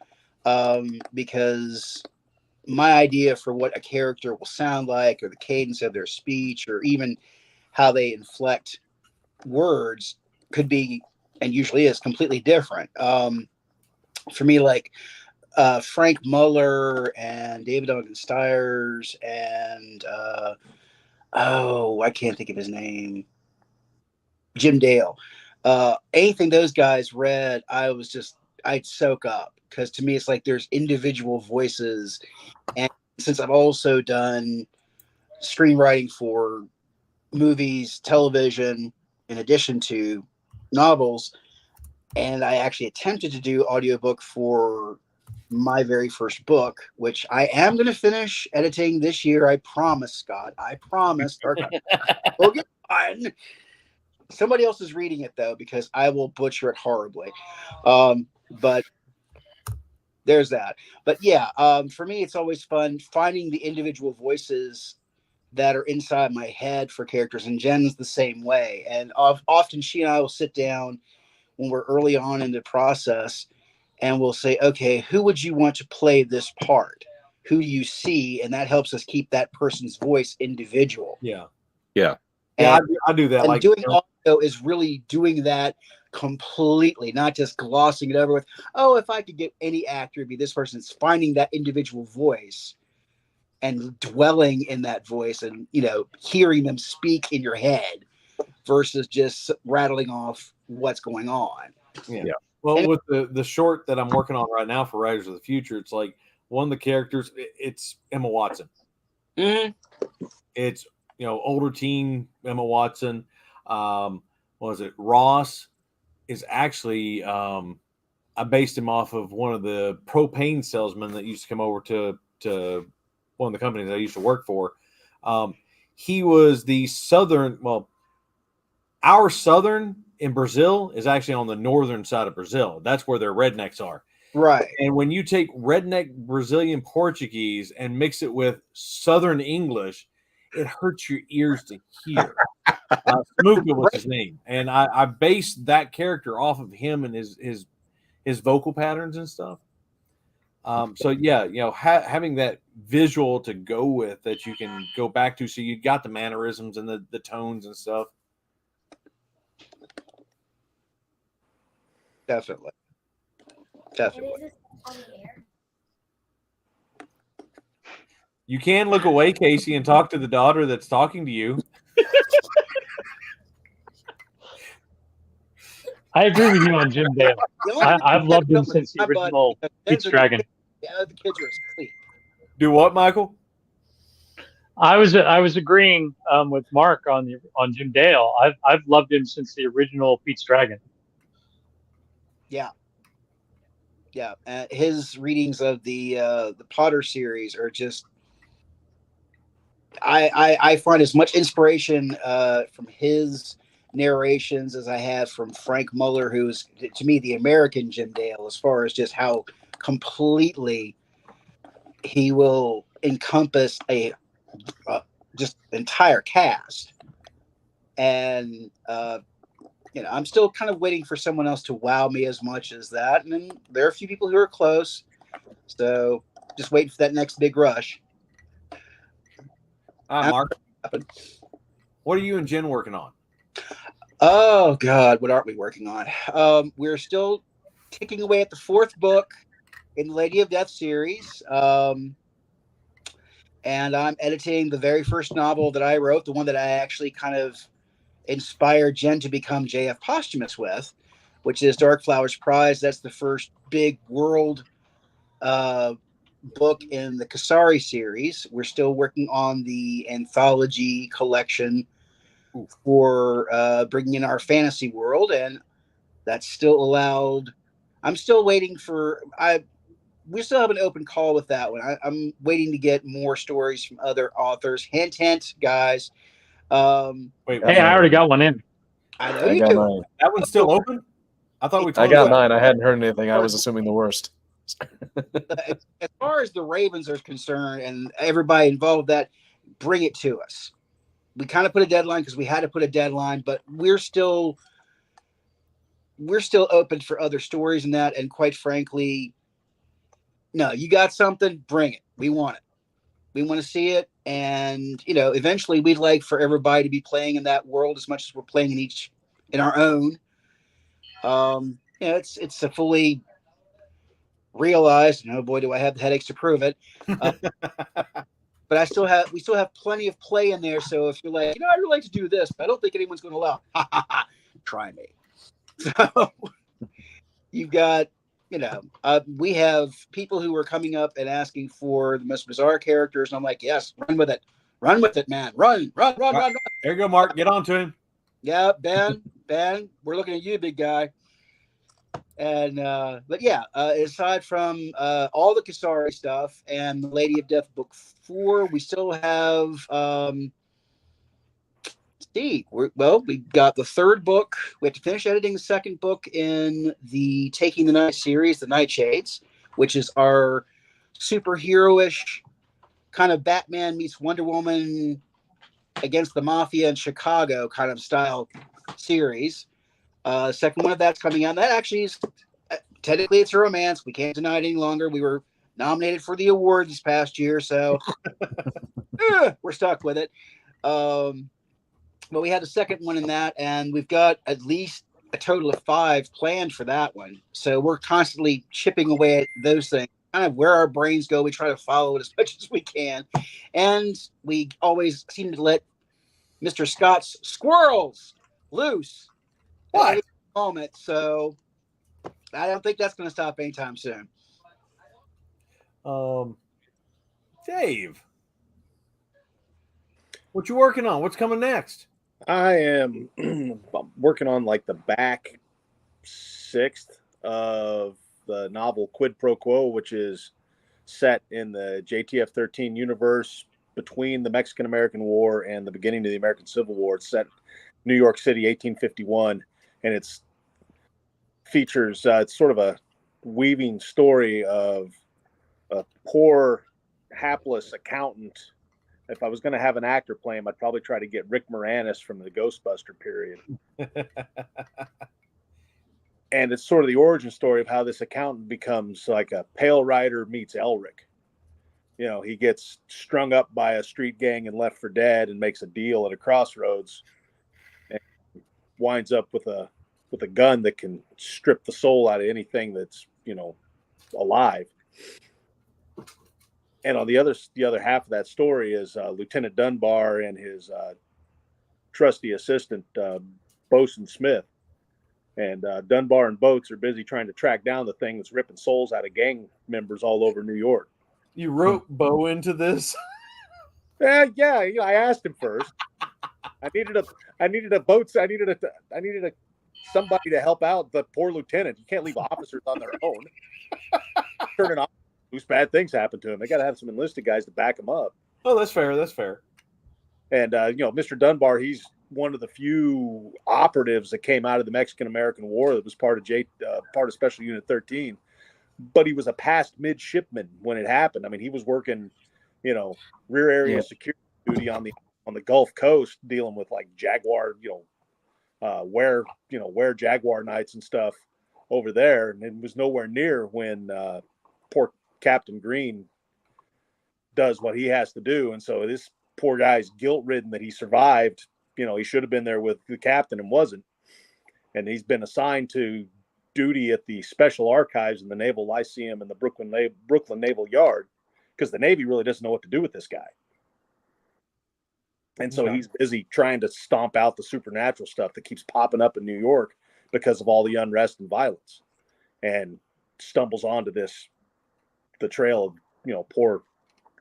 because my idea for what a character will sound like, or the cadence of their speech, or even how they inflect words, could be, and usually is, completely different. For me, like Frank Muller and David Duncan Stiers and I can't think of his name, Jim Dale. Anything those guys read, I'd soak up, because to me it's like there's individual voices. And since I've also done screenwriting for movies, television, in addition to novels, and I actually attempted to do audiobook for my very first book, which I am going to finish editing this year. I promise, Scott. I promise. We'll get on. Somebody else is reading it, though, because I will butcher it horribly. But there's that. But yeah, for me, it's always fun finding the individual voices that are inside my head for characters. And Jen's the same way. And often she and I will sit down when we're early on in the process, and we'll say, okay, who would you want to play this part? Who do you see? And that helps us keep that person's voice individual. Yeah. Yeah. Yeah, I do that. And like doing audio is really doing that completely, not just glossing it over with, oh, if I could get any actor to be this person. It's finding that individual voice and dwelling in that voice, and hearing them speak in your head versus just rattling off what's going on. Yeah. Well, with the short that I'm working on right now for Writers of the Future, it's like one of the characters, it's Emma Watson. Mm-hmm. It's older teen Emma Watson. What was it? Ross is actually I based him off of one of the propane salesmen that used to come over to one of the companies I used to work for. He was the southern. Well, our southern in Brazil is actually on the northern side of Brazil. That's where their rednecks are. Right. And when you take redneck Brazilian Portuguese and mix it with Southern English, it hurts your ears to hear. Smuka was his name. And I based that character off of him and his vocal patterns and stuff. So yeah, having that visual to go with that you can go back to, so you got the mannerisms and the tones and stuff. Definitely. You can look away, Casey, and talk to the daughter that's talking to you. I agree with you on Jim Dale. I've loved him since the original Pete's Dragon. The kids are asleep. Do what, Michael? I was agreeing with Mark on Jim Dale. I've loved him since the original Pete's Dragon. Yeah. His readings of the Potter series are just. I find as much inspiration from his narrations as I have from Frank Muller, who's to me the American Jim Dale, as far as just how completely he will encompass a just entire cast. And I'm still kind of waiting for someone else to wow me as much as that. And then there are a few people who are close, so just waiting for that next big rush. Mark, what are you and Jen working on? Oh God, what aren't we working on? We're still ticking away at the fourth book in the Lady of Death series. And I'm editing the very first novel that I wrote, the one that I actually kind of inspired Jen to become JF Posthumous with, which is Dark Flowers Prize. That's the first big world book in the Kasari series. We're still working on the anthology collection for bringing in our fantasy world, and that's still allowed. I'm still waiting for we still have an open call with that one. I'm waiting to get more stories from other authors. Hint, hint, guys. Hey, I already got one in. I know you do. That one's still open? I thought we I got mine. I hadn't heard anything. I was assuming the worst. As far as the Ravens are concerned and everybody involved, that bring it to us. We kind of put a deadline because we had to put a deadline, but we're still open for other stories and that. And quite frankly, no, you got something, bring it. We want it. We want to see it. And, eventually we'd like for everybody to be playing in that world as much as we're playing in our own. It's a fully realized, and oh boy, do I have the headaches to prove it. But we still have plenty of play in there. So if you're like, I'd really like to do this, but I don't think anyone's going to allow, try me. So you've got, we have people who are coming up and asking for the most bizarre characters. And I'm like, yes, run with it, man. Run. There you go, Mark. Get on to him. Yeah, Ben, we're looking at you, big guy. And but yeah, aside from all the Kasari stuff and the Lady of Death book 4, we still have we got the third book. We have to finish editing the second book in the Taking the Night series, the Nightshades, which is our superhero-ish kind of Batman meets Wonder Woman against the mafia in Chicago kind of style series. Second one of that's coming out. That actually is technically it's a romance. We can't deny it any longer. We were nominated for the award this past year, so we're stuck with it. But we had a second one in that, and we've got at least a total of 5 planned for that one. So we're constantly chipping away at those things. Kind of where our brains go, we try to follow it as much as we can, and we always seem to let Mr. Scott's squirrels loose at any moment. So I don't think that's going to stop anytime soon. Dave, what you working on? What's coming next? I am working on like the back 6th of the novel Quid Pro Quo, which is set in the JTF 13 universe between the Mexican-American War and the beginning of the American Civil War. It's set New York City, 1851, and it's features it's sort of a weaving story of a poor, hapless accountant. If I was going to have an actor play him, I'd probably try to get Rick Moranis from the Ghostbuster period. And it's sort of the origin story of how this accountant becomes like a Pale Rider meets Elric. He gets strung up by a street gang and left for dead and makes a deal at a crossroads and winds up with a gun that can strip the soul out of anything that's, alive. And on the other half of that story is Lieutenant Dunbar and his trusty assistant, Bosun Smith, And Dunbar and Boats are busy trying to track down the thing that's ripping souls out of gang members all over New York. You wrote Bo into this? Yeah. I asked him first. I needed somebody to help out the poor lieutenant. You can't leave officers on their own. Turning off, whose bad things happen to him. They got to have some enlisted guys to back them up. Oh, that's fair. That's fair. And Mr. Dunbar, he's one of the few operatives that came out of the Mexican-American War that was part of Special Unit 13. But he was a past midshipman when it happened. I mean, he was working, rear area security duty on the Gulf Coast, dealing with like Jaguar, wear Jaguar nights and stuff over there, and it was nowhere near when poor Captain Green does what he has to do. And so this poor guy's guilt-ridden that he survived. He should have been there with the captain and wasn't. And he's been assigned to duty at the Special Archives in the Naval Lyceum and the Brooklyn Naval Yard, because the Navy really doesn't know what to do with this guy. And so he's busy trying to stomp out the supernatural stuff that keeps popping up in New York because of all the unrest and violence, and stumbles onto the trail of, poor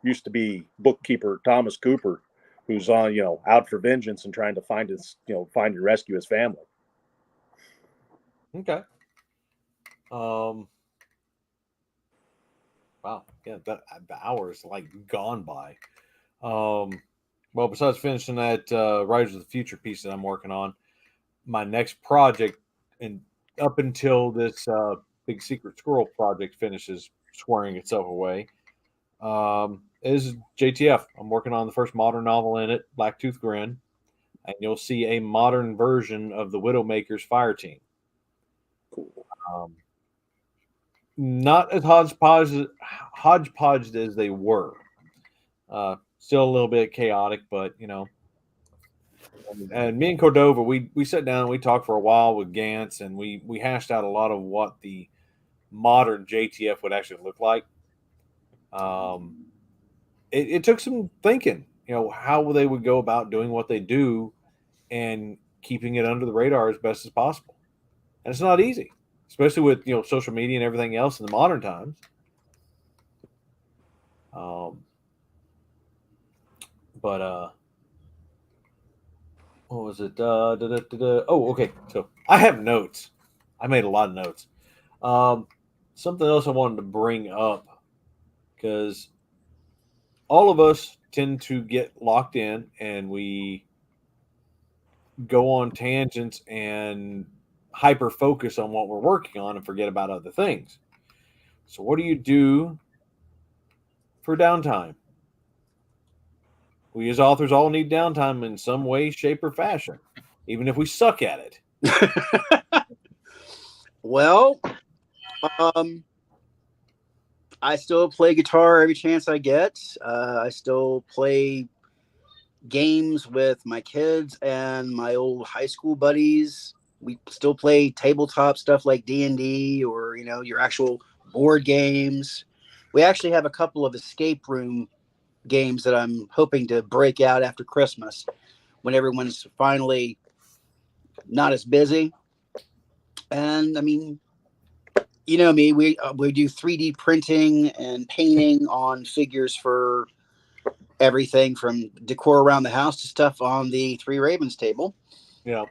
used to be bookkeeper Thomas Cooper, who's on, out for vengeance and trying to find and rescue his family. Okay. Wow. Yeah, the hour's like gone by. Well, besides finishing that Riders of the Future piece that I'm working on, my next project, and up until this Big Secret Squirrel project finishes squaring itself away, is JTF. I'm working on the first modern novel in it, Blacktooth Grin, and you'll see a modern version of the Widowmaker's fire team. Cool. Not as hodgepodged as they were. Still a little bit chaotic, but and me and Cordova, we sat down and we talked for a while with Gantz, and we hashed out a lot of what the modern JTF would actually look like. It took some thinking, how they would go about doing what they do and keeping it under the radar as best as possible. And it's not easy, especially with social media and everything else in the modern times. But what was it? Oh, okay. So I have notes. I made a lot of notes. Something else I wanted to bring up, because all of us tend to get locked in and we go on tangents and hyper focus on what we're working on and forget about other things. So what do you do for downtime? We as authors all need downtime in some way, shape, or fashion, even if we suck at it. Well, I still play guitar every chance I get. I still play games with my kids and my old high school buddies. We still play tabletop stuff like D&D or, your actual board games. We actually have a couple of escape room games that I'm hoping to break out after Christmas when everyone's finally not as busy. And I mean, me, we do 3D printing and painting on figures for everything from decor around the house to stuff on the Three Ravens table. Yeah.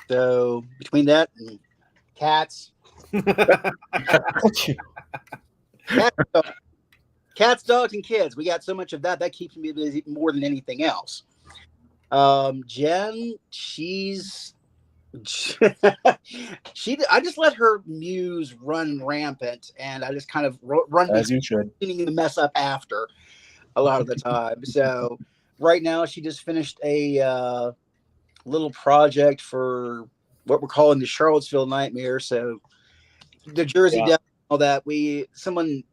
So between that and cats, cats, dogs, and kids, we got so much of that keeps me busy more than anything else. Jen, I just let her muse run rampant, and I just kind of run as you should, cleaning the mess up after a lot of the time. So right now she just finished a little project for what we're calling the Charlottesville Nightmare. So the Jersey Devil, all that, someone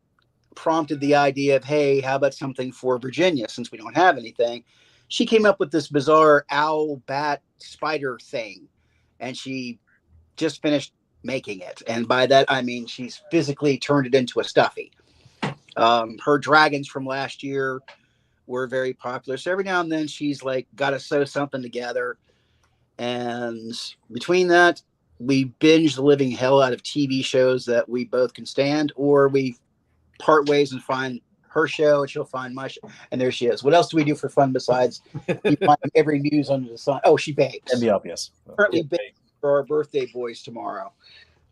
prompted the idea of, hey, how about something for Virginia since we don't have anything? She came up with this bizarre owl, bat, spider thing, and she just finished making it. And by that, I mean she's physically turned it into a stuffy. Her dragons from last year were very popular. So every now and then she's like got to sew something together. And between that we binge the living hell out of TV shows that we both can stand, or we part ways and find her show and she'll find my show, and there she is. What else do we do for fun besides you find every news under the sun? Oh, she bakes. And the obvious. Currently baking for our birthday boys tomorrow.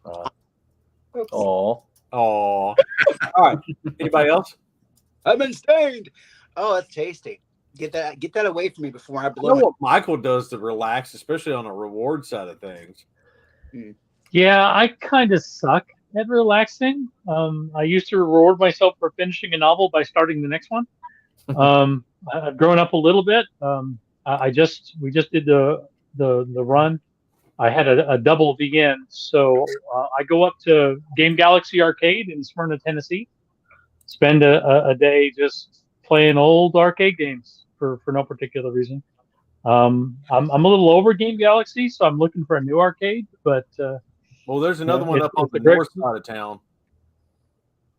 All right. Anybody else? I've been stained. Oh, that's tasty. Get that away from me before I I blow know it. what Michael does to relax, especially on a reward side of things. Yeah, I kind of suck at relaxing. I used to reward myself for finishing a novel by starting the next one. I've grown up a little bit. We just did the run. I had a double VN, so I go up to Game Galaxy Arcade in Smyrna, Tennessee. Spend a day just playing old arcade games for no particular reason. I'm a little over Game Galaxy, so I'm looking for a new arcade. But well, there's another one up on the great, north side of town.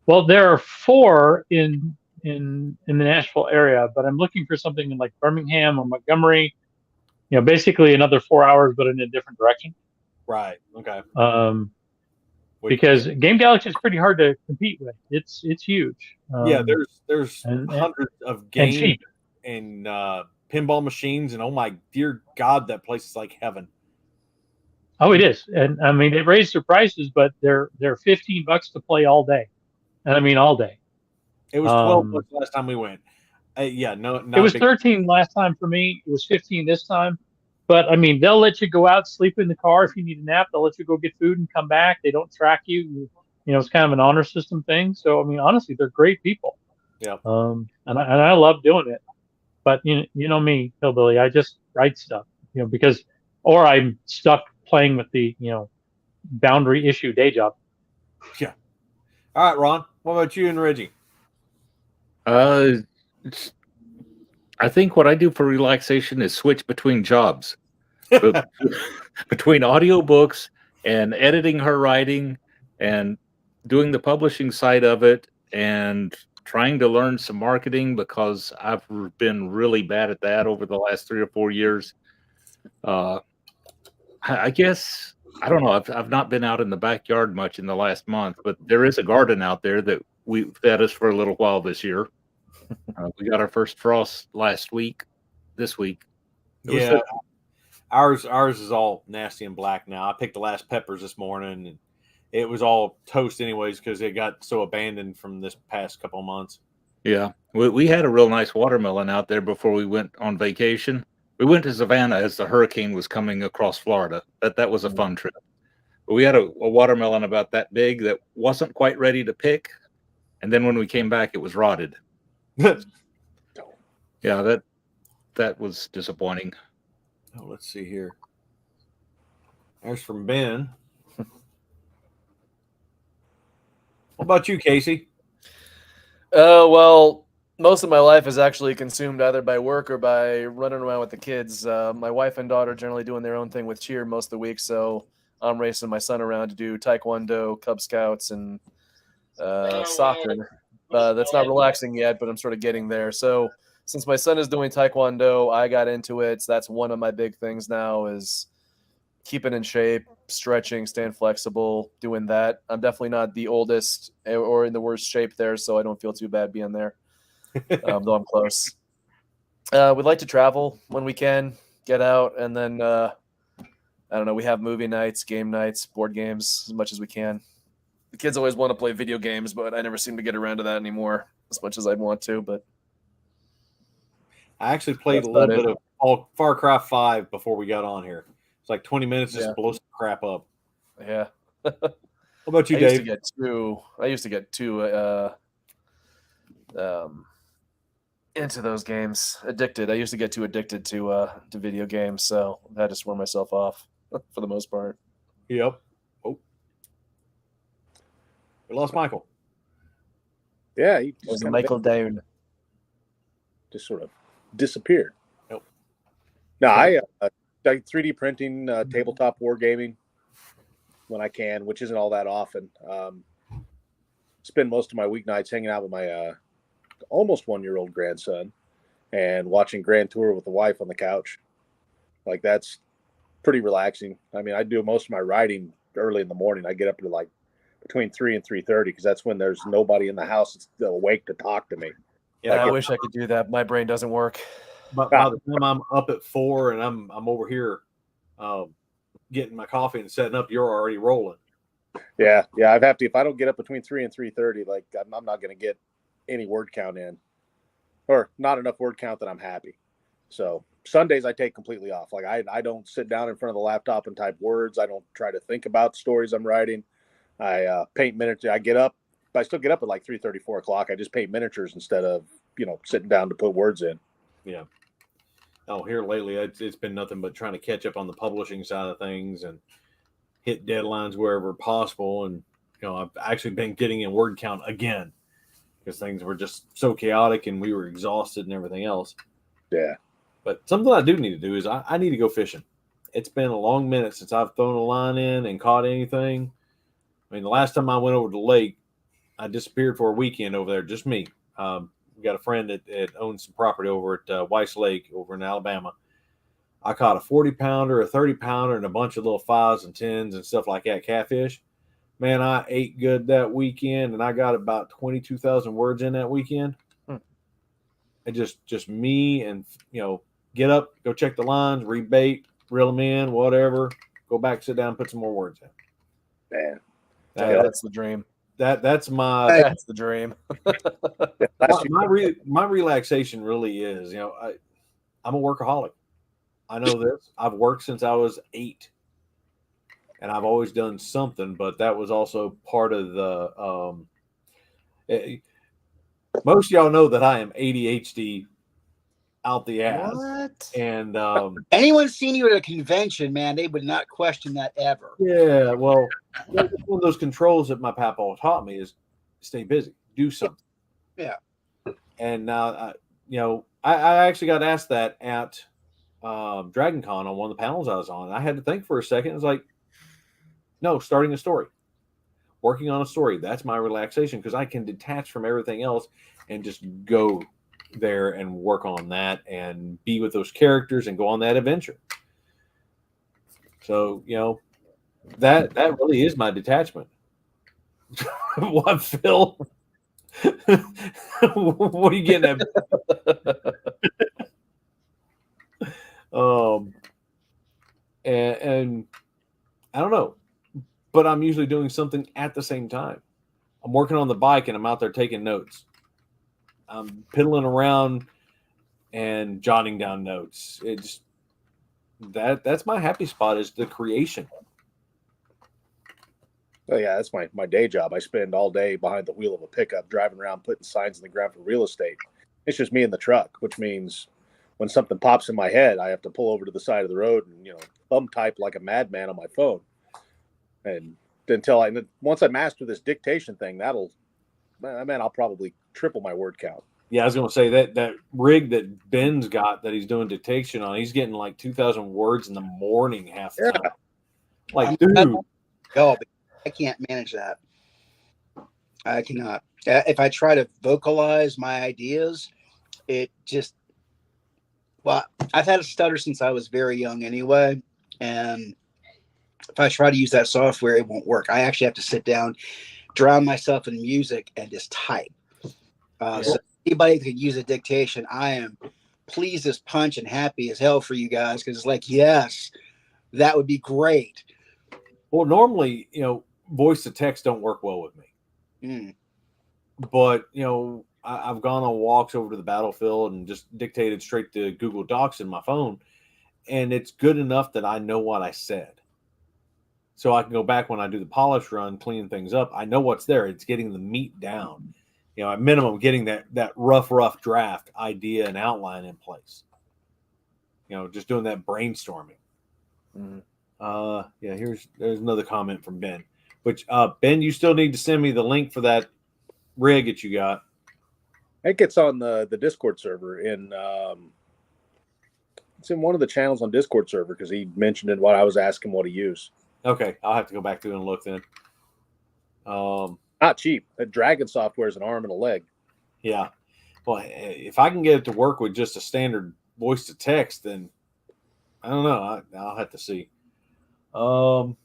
Well, there are 4 in the Nashville area, but I'm looking for something in like Birmingham or Montgomery. You know, basically another 4 hours, but in a different direction. Right. Okay. Because Game Galaxy is pretty hard to compete with. It's huge. Yeah, there's hundreds of games and pinball machines, and oh my dear God, that place is like heaven. Oh, it is, and I mean they raised their prices, but they're $15 to play all day, and I mean all day. It was $12 last time we went. It was 13 last time for me. It was 15 this time. But I mean, they'll let you go out, sleep in the car if you need a nap. They'll let you go get food and come back. They don't track you. You know, it's kind of an honor system thing. So I mean, honestly, they're great people. Yeah. And I love doing it. But you know me, Hillbilly. I just write stuff. You know, or I'm stuck playing with the boundary issue day job. Yeah. All right, Ron. What about you and Reggie? I think what I do for relaxation is switch between jobs, between audiobooks and editing her writing and doing the publishing side of it and trying to learn some marketing because I've been really bad at that over the last 3 or 4 years. I guess, I don't know. I've not been out in the backyard much in the last month, but there is a garden out there that we fed us for a little while this year. We got our first frost this week. Yeah, ours is all nasty and black now. I picked the last peppers this morning, and it was all toast anyways because it got so abandoned from this past couple of months. Yeah, we had a real nice watermelon out there before we went on vacation. We went to Savannah as the hurricane was coming across Florida. That was a fun trip. But we had a watermelon about that big that wasn't quite ready to pick, and then when we came back, it was rotted. Yeah, that was disappointing. Oh, let's see here. There's from Ben. What about you, Casey? Well, most of my life is actually consumed either by work or by running around with the kids. My wife and daughter are generally doing their own thing with cheer most of the week, so I'm racing my son around to do taekwondo, Cub Scouts, and soccer. That's not relaxing yet, but I'm sort of getting there. So since my son is doing taekwondo, I got into it. So that's one of my big things now is keeping in shape, stretching, staying flexible, doing that. I'm definitely not the oldest or in the worst shape there, so I don't feel too bad being there, though I'm close. We'd like to travel when we can, get out, and then, I don't know, we have movie nights, game nights, board games, as much as we can. The kids always want to play video games, but I never seem to get around to that anymore as much as I'd want to. But I actually played a little bit of Far Cry 5 before we got on here. It's like 20 minutes just to blow some crap up. Yeah. What about you, I Dave? used to get too into those games. Addicted. I used to get too addicted to video games, so I had to swear myself off for the most part. Yep. Oh. We lost Michael. Yeah, he was Michael down. Just sort of disappeared. Nope. No, I 3D printing, tabletop wargaming when I can, which isn't all that often. Spend most of my weeknights hanging out with my almost 1-year-old grandson and watching Grand Tour with the wife on the couch. Like that's pretty relaxing. I mean, I do most of my writing early in the morning. I get up to like between 3 and 3:30 because that's when there's nobody in the house that's awake to talk to me. Yeah, I wish I could do that. My brain doesn't work. But by the time I'm up at 4 and I'm over here getting my coffee and setting up, you're already rolling. Yeah. I'd have to, if I don't get up between 3 and 3:30, like I'm not going to get any word count in, or not enough word count that I'm happy. So Sundays I take completely off. Like I don't sit down in front of the laptop and type words. I don't try to think about stories I'm writing. I paint miniatures. I still get up at like 3:30, 4 o'clock. I just paint miniatures instead of, sitting down to put words in. Yeah. Oh, here lately, it's been nothing but trying to catch up on the publishing side of things and hit deadlines wherever possible. And, I've actually been getting in word count again because things were just so chaotic and we were exhausted and everything else. Yeah. But something I do need to do is I need to go fishing. It's been a long minute since I've thrown a line in and caught anything. I mean, the last time I went over to the lake, I disappeared for a weekend over there, just me. We got a friend that owns some property over at Weiss Lake over in Alabama. I caught a 40-pounder, a 30-pounder, and a bunch of little 5s and 10s and stuff like that, catfish. Man, I ate good that weekend, and I got about 22,000 words in that weekend. And just me and, get up, go check the lines, rebait, reel them in, whatever, go back, sit down, put some more words in. Man. That's the dream. That's the dream. my relaxation really is, I'm a workaholic. I know this. I've worked since I was 8, and I've always done something. But that was also part of the. Most of y'all know that I am ADHD out the ass. What? And anyone seen you at a convention, man, they would not question that ever. Yeah, well, one of those controls that my papa taught me is stay busy, do something. Yeah. And now, I actually got asked that at Dragon Con on one of the panels I was on. I had to think for a second. It's like, no, starting a story, working on a story. That's my relaxation because I can detach from everything else and just go there and work on that and be with those characters and go on that adventure. So, that really is my detachment. What, Phil? What are you getting at? And I don't know, but I'm usually doing something at the same time. I'm working on the bike and I'm out there taking notes. I'm piddling around and jotting down notes. It's that's my happy spot, is the creation. Oh yeah, that's my day job. I spend all day behind the wheel of a pickup, driving around, putting signs in the ground for real estate. It's just me in the truck, which means when something pops in my head, I have to pull over to the side of the road and thumb type like a madman on my phone. And once I master this dictation thing, I'll probably triple my word count. Yeah, I was going to say that rig that Ben's got that he's doing dictation on, he's getting like 2,000 words in the morning half the time. Like, dude. Go, I can't manage that. I cannot. If I try to vocalize my ideas, it just, I've had a stutter since I was very young anyway. And if I try to use that software, it won't work. I actually have to sit down, drown myself in music, and just type. So anybody that could use a dictation, I am pleased as punch and happy as hell for you guys, because it's like, yes, that would be great. Well, normally, voice to text don't work well with me. But, I've gone on walks over to the battlefield and just dictated straight to Google Docs in my phone. And it's good enough that I know what I said. So I can go back when I do the polish run, clean things up. I know what's there. It's getting the meat down. At minimum, getting that rough draft idea and outline in place. Just doing that brainstorming. There's another comment from Ben. Which Ben, you still need to send me the link for that rig that you got. It gets on the Discord server it's in one of the channels on Discord server because he mentioned it while I was asking what to use. Okay, I'll have to go back through and look then. Not cheap. That Dragon software is an arm and a leg. Yeah. Well, if I can get it to work with just a standard voice to text, then I don't know. I'll have to see. Well,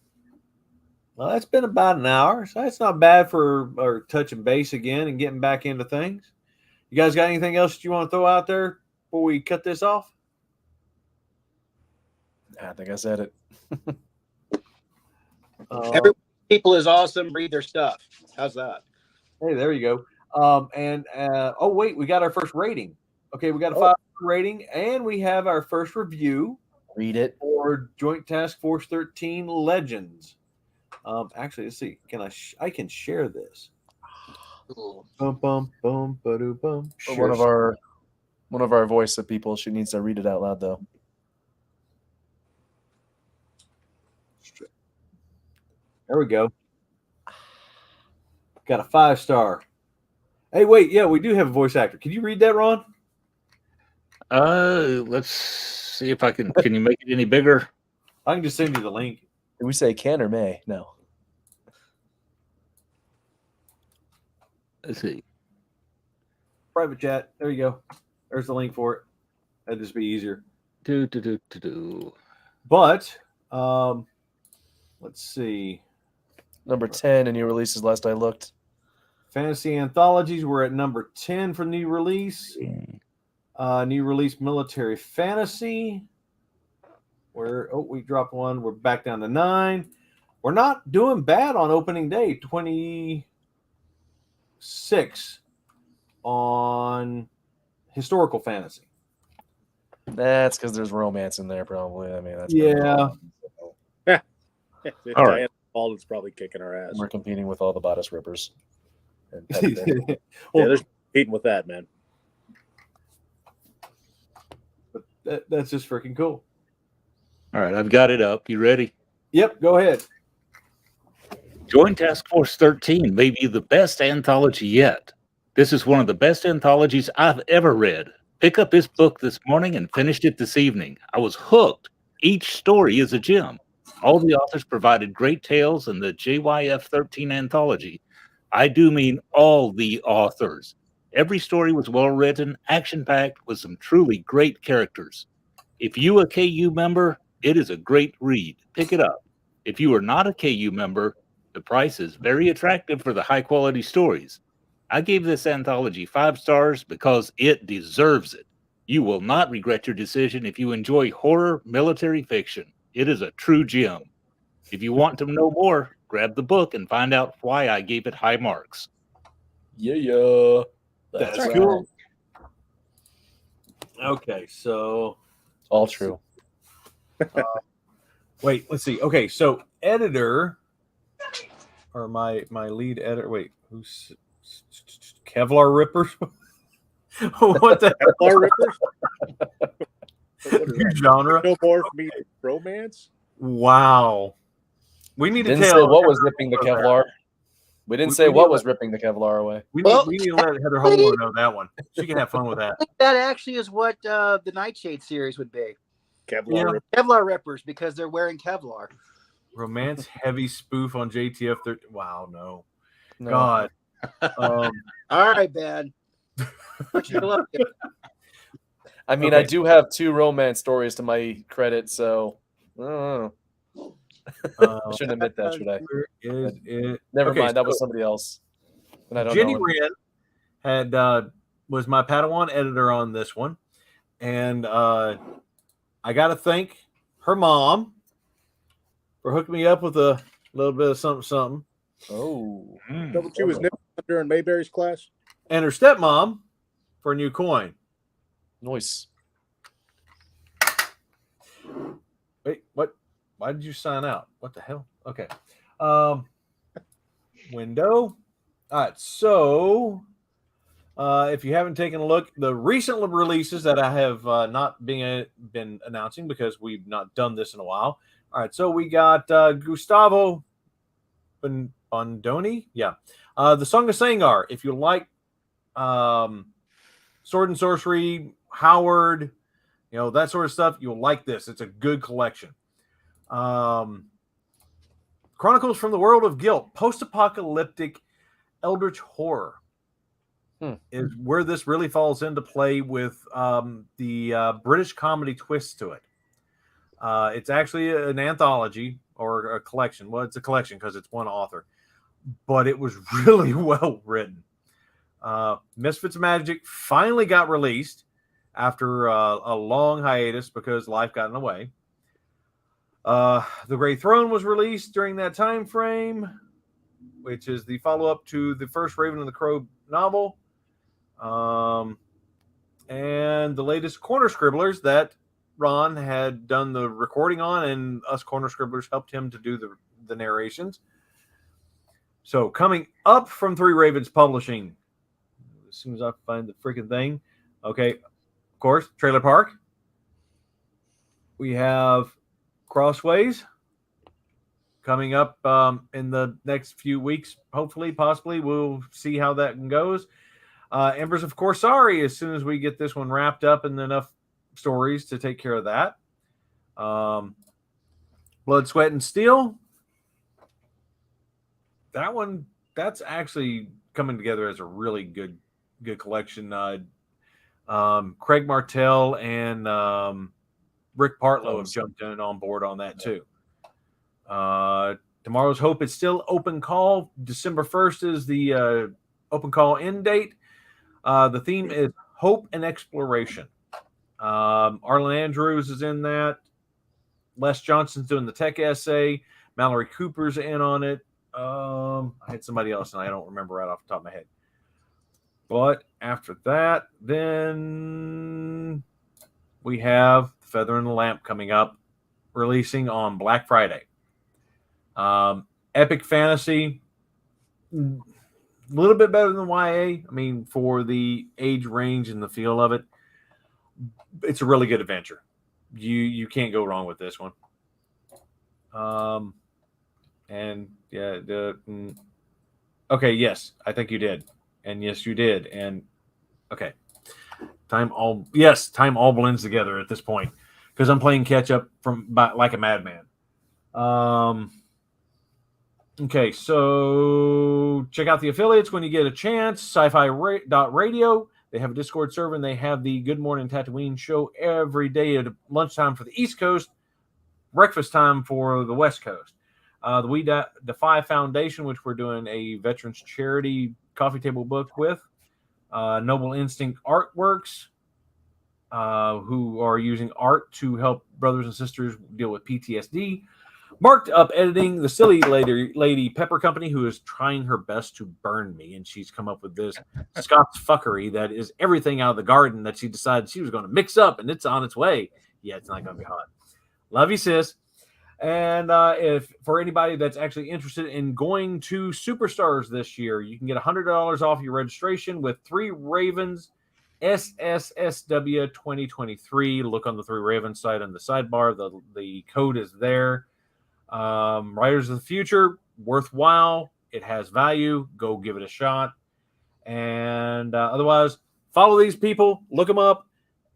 that's been about an hour, so that's not bad for our touching base again and getting back into things. You guys got anything else that you want to throw out there before we cut this off? I think I said it. Every people is awesome. Read their stuff. How's that? Hey, there you go. Oh wait, we got our first rating. Okay, we got a 5 rating, and we have our first review. Read it for Joint Task Force 13 Legends. Actually, let's see. Can I can share this. Bum bum bum ba bum. One of our voice of people. She needs to read it out loud though. There we go. Got a 5-star. Hey, wait, yeah, we do have a voice actor. Can you read that, Ron? Let's see if I can. Can you make it any bigger? I can just send you the link. Did we say can or may? No. Let's see. Private chat. There you go. There's the link for it. That'd just be easier. But let's see. Number 10 in new releases last I looked. Fantasy anthologies, we're at number 10 for new release. New release military fantasy. We dropped one. We're back down to 9. We're not doing bad on opening day. 26 on historical fantasy. That's because there's romance in there, probably. I mean, that's yeah. All right. Paul is probably kicking our ass. We're competing with all the bodice rippers. Yeah, there's competing with that, man. But that's just freaking cool. All right, I've got it up. You ready? Yep, go ahead. Joint Task Force 13 may be the best anthology yet. This is one of the best anthologies I've ever read. Pick up this book this morning and finished it this evening. I was hooked. Each story is a gem. All the authors provided great tales in the JYF 13 anthology. I do mean all the authors. Every story was well written, action-packed, with some truly great characters. If you a KU member, it is a great read. Pick it up. If you are not a KU member, the price is very attractive for the high-quality stories. I gave this anthology 5 stars because it deserves it. You will not regret your decision if you enjoy horror military fiction. It is a true gem. If you want to know more, grab the book and find out why I gave it high marks. Yeah. That's cool. Okay, so all true. Wait, let's see. Okay, so editor or my lead editor. Wait, who's Kevlar Rippers? What the Kevlar Rippers? New genre. No more for me. Romance. Wow. We need to Didn't say what was ripping the Kevlar. We didn't say what was ripping the Kevlar away. We need to let Heather Holmwood know that one. She can have fun with that. I think that actually is what the Nightshade series would be. Kevlar. Kevlar Rippers, because they're wearing Kevlar. Romance heavy spoof on JTF 13. Wow, no. No. God. All right, Ben. I mean, I do have 2 romance stories to my credit, so I don't know. I shouldn't admit that, should I? Never mind. That was somebody else. And I don't Jenny know him. Wren had was my Padawan editor on this one, and I got to thank her mom for hooking me up with a little bit of something. Oh, She was during Mayberry's class, and her stepmom for a new coin. Nice. Wait, what? Why did you sign out? What the hell? Okay. Window. All right. So, if you haven't taken a look, the recent releases that I have not been announcing because we've not done this in a while. All right. So we got Gustavo Bondoni. Yeah. The Song of Sangar. If you like sword and sorcery, Howard, that sort of stuff, you'll like this. It's a good collection. Chronicles from the World of Guilt, post-apocalyptic eldritch horror is where this really falls into play with the British comedy twist to it. It's actually an anthology, or a collection. Well, it's a collection because it's one author, but it was really well written. Misfits of Magic finally got released after a long hiatus because life got in the way. The Grey Throne was released during that time frame, which is the follow-up to the first Raven and the Crow novel. And the latest Corner Scribblers that Ron had done the recording on, and us Corner Scribblers helped him to do the narrations. So coming up from Three Ravens Publishing, as soon as I find the freaking thing, okay, of course, Trailer Park. We have Crossways coming up in the next few weeks. Hopefully, possibly, we'll see how that goes. Embers of Corsari, as soon as we get this one wrapped up and enough stories to take care of that. Blood, Sweat, and Steel. That one, that's actually coming together as a really good collection. Craig Martell and Rick Partlow have jumped in on board on that too. Tomorrow's Hope is still open call. December 1st is the open call end date. The theme is hope and exploration. Arlen Andrews is in that. Les Johnson's doing the tech essay. Mallory Cooper's in on it. I had somebody else, and I don't remember right off the top of my head. But after that, then we have Feather and the Lamp coming up, releasing on Black Friday. Epic Fantasy, a little bit better than YA. I mean, for the age range and the feel of it, it's a really good adventure. You can't go wrong with this one. And yeah, okay, yes, I think you did, and yes, you did, and okay, time all blends together at this point because I'm playing catch up like a madman. Okay, so check out the affiliates when you get a chance. Sci-Fi.radio. They have a Discord server, and they have the Good Morning Tatooine show every day at lunchtime for the East Coast, breakfast time for the West Coast. The We Defy Foundation, which we're doing a veterans charity coffee table book with. Noble Instinct Artworks, who are using art to help brothers and sisters deal with PTSD. Marked Up Editing, the silly lady Pepper Company, who is trying her best to burn me, and she's come up with this Scots fuckery that is everything out of the garden that she decided she was going to mix up, and it's on its way. Yeah, it's not going to be hot. Love you, sis. And if for anybody that's actually interested in going to Superstars this year, you can get $100 off your registration with Three Ravens SSSW 2023. Look on the Three Ravens site on the sidebar. The code is there. Writers of the Future, worthwhile. It has value. Go give it a shot. And otherwise, follow these people, look them up,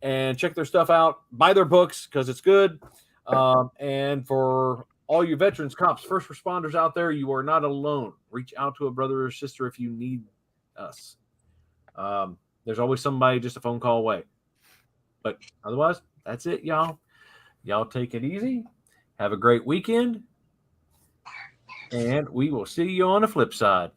and check their stuff out. Buy their books because it's good. And for all you veterans, cops, first responders out there, you are not alone. Reach out to a brother or sister if you need us. There's always somebody just a phone call away. But otherwise, that's it, y'all. Y'all take it easy. Have a great weekend. And we will see you on the flip side.